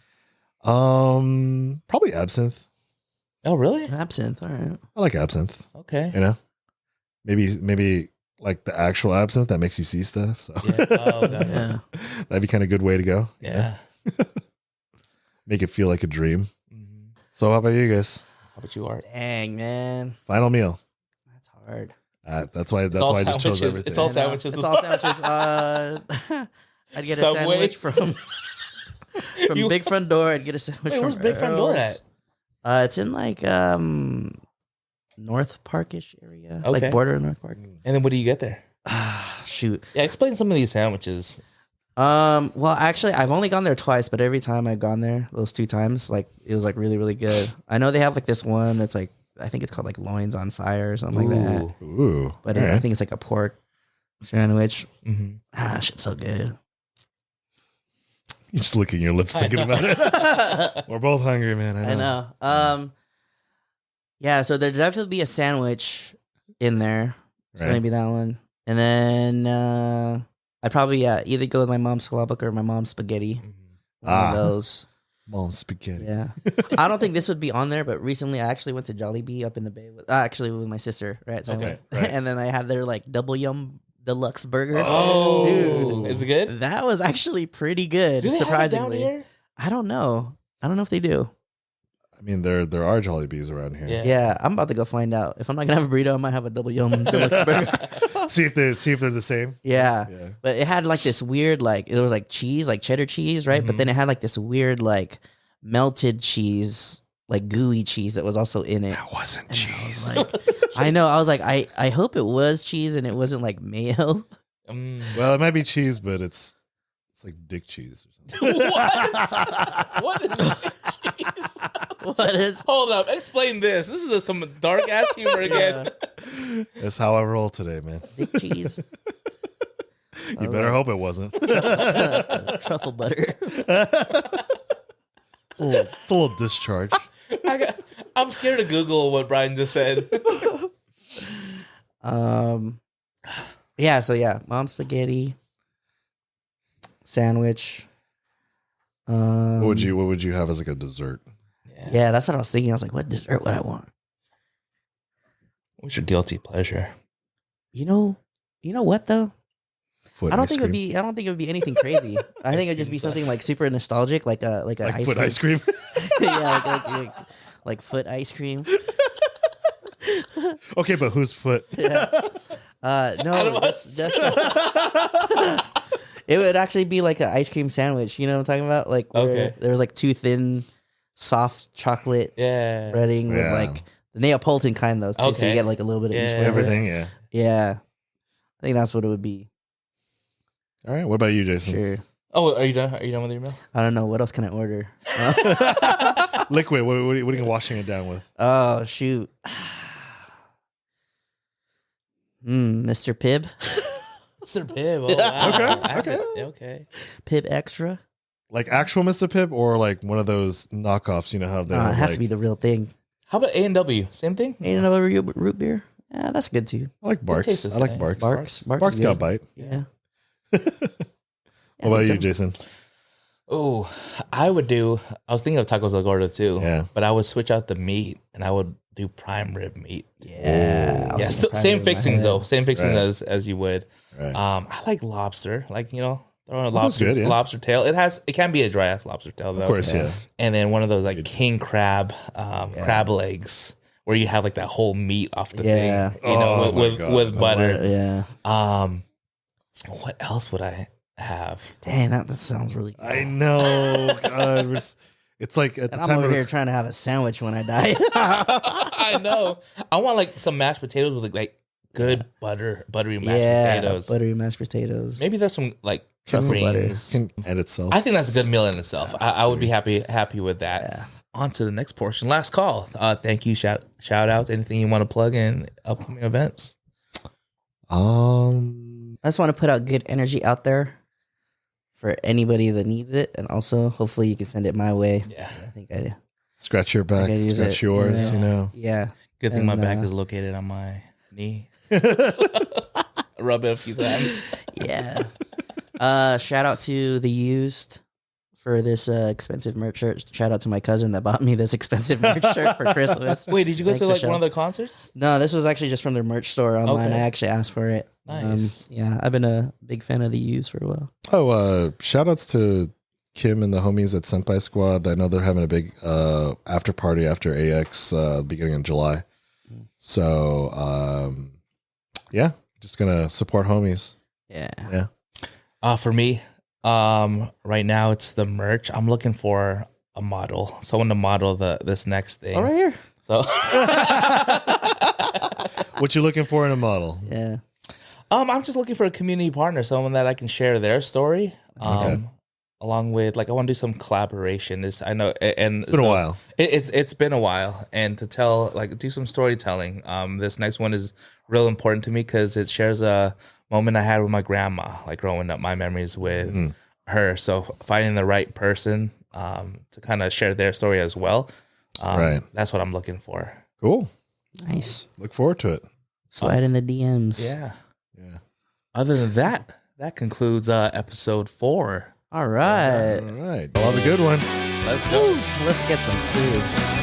Mm-hmm. Probably absinthe. Oh, really? Absinthe. All right. I like absinthe. Okay. Maybe like the actual absinthe that makes you see stuff. So Yeah. Oh, God. Yeah. that'd be kind of a good way to go. Yeah. Make it feel like a dream. Mm-hmm. So how about you guys? How about you, Art? Dang, man. Final meal. That's hard. That's why I just chose everything. It's all sandwiches. It's all sandwiches. I'd get Subway? a sandwich from Big Front Door. I'd get a sandwich from Where's Big Front Door Earl's. at? It's in like North Parkish area, Okay. like border of North Park. And then what do you get there? Shoot. Yeah, explain some of these sandwiches. Well, actually, I've only gone there twice, but every time I've gone there, those 2 times, like it was like really, really good. I know they have like this one that's like, I think it's called like loins on fire or something like that. Ooh. But All I right. think it's like a pork sandwich. Mm-hmm. Shit's so good. You just licking your lips thinking about it. We're both hungry, man. I know. Yeah, so there'd definitely be a sandwich in there. So Right. maybe that one. And then I'd probably either go with my mom's scallopic or my mom's spaghetti. One of those. Mom's spaghetti. Yeah. I don't think this would be on there, but recently I actually went to Jollibee up in the Bay with my sister, right? So I Okay, went, right. and then I had their like double yum deluxe burger. Oh, dude. Is it good? That was actually pretty good, Do they surprisingly. have it down here? I don't know if they do. I mean, there are Jollibees around here. Yeah. Yeah, I'm about to go find out. If I'm not gonna have a burrito, I might have a double yum deluxe burger. See if they're the same. Yeah. Yeah. But it had like this weird, like it was like cheese, like cheddar cheese, right? But then it had like this weird, like melted cheese, like gooey cheese that was also in it. That wasn't And cheese. I know. I was like, I hope it was cheese and it wasn't like mayo. Well, it might be cheese, but it's like dick cheese or something. What is this cheese? What is? Hold up. Explain this. This is some dark ass humor again. That's how I roll today, man. Dick cheese. You better hope it wasn't. Truffle butter. It's a little discharge. I'm scared to Google what Brian just said. Yeah. So yeah, mom's spaghetti sandwich. What would you have as like a dessert? Yeah, that's what I was thinking. I was like, what dessert would I want? What's your guilty pleasure? You know what though? Foot I don't ice think cream. it would be anything crazy. I think it'd just be something like super nostalgic, like a like ice foot cream. ice cream. Yeah, like foot ice cream. Okay, but whose foot? Yeah. No, that's it would actually be like an ice cream sandwich. You know what I'm talking about? Like where there was like 2 thin, soft chocolate breading with like the Neapolitan kind though, too. So you get like a little bit of each flavor. Everything, yeah. Yeah, I think that's what it would be. All right. What about you, Jason? Sure. Oh, are you done? Are you done with your meal? I don't know what else can I order. Liquid. What are you washing it down with? Oh shoot. Mr. Pibb. Mr. Pibb. Oh, wow. Okay. Pibb Extra. Like actual Mr. Pibb or like one of those knockoffs? You know how they It have, has like, to be the real thing. How about A&W? Same thing? Ain't another root beer. Yeah, that's good too. I like Barks. tastes the I like same. Barks. Barks Barks is got good. bite. Yeah. What about you, Jason? Oh, I was thinking of tacos al gordo too. Yeah. But I would switch out the meat and I would do prime rib meat. Yeah. I was Yeah. thinking prime Same rib in my fixings head. though. Same fixings Right. as you would. Right. I like lobster. Like, you know, throwing a that's lobster good, yeah. lobster tail. It can be a dry ass lobster tail though. Of course, yeah. And then one of those like king crab crab legs where you have like that whole meat off the Yeah. thing. You know, Oh, my with God. butter. Yeah. What else would I have? Dang, that sounds really good. I know. God, it's like at the And I'm time over of here trying to have a sandwich when I die. I know. I want like some mashed potatoes with like good buttery mashed potatoes. Buttery mashed potatoes. Maybe there's some like Truffle butter. greens. can add itself. I think that's a good meal in itself. I would be happy with that. Yeah. On to the next portion. Last call. Thank you. Shout out. Anything you want to plug in upcoming events? I just want to put out good energy out there for anybody that needs it, and also hopefully you can send it my way. Yeah. I think I Scratch your back, I gotta use scratch it. yours, Yeah. you know. yeah. Good thing my And, back is located on my knee. Rub it a few times. Yeah. Shout out to the used for this expensive merch shirt. Shout out to my cousin that bought me this expensive merch shirt for Christmas. Wait, did you go Thanks to for like one showing. of their concerts? No, this was actually just from their merch store online. Okay. I actually asked for it. Nice. Yeah, I've been a big fan of the used for a while. Oh, shout outs to Kim and the homies at Senpai Squad. I know they're having a big after party after AX beginning of July. So, yeah, just gonna support homies. Yeah. For me, right now it's the merch. I'm looking for a model, someone to model this next thing. Oh, right here. So, What you looking for in a model? Yeah. I'm just looking for a community partner, someone that I can share their story. Okay. Along with like I want to do some collaboration. I know, and It's been a while. It's been a while, and to tell like do some storytelling. This next one is real important to me because it shares a moment I had with my grandma, like growing up, my memories with her. So finding the right person to kind of share their story as well. Right. That's what I'm looking for. Cool. Nice. Look forward to it. Slide in the DMs. Yeah. Yeah. Other than that concludes episode 4. All right. All right. Well, have a good one. Let's go. Let's get some food.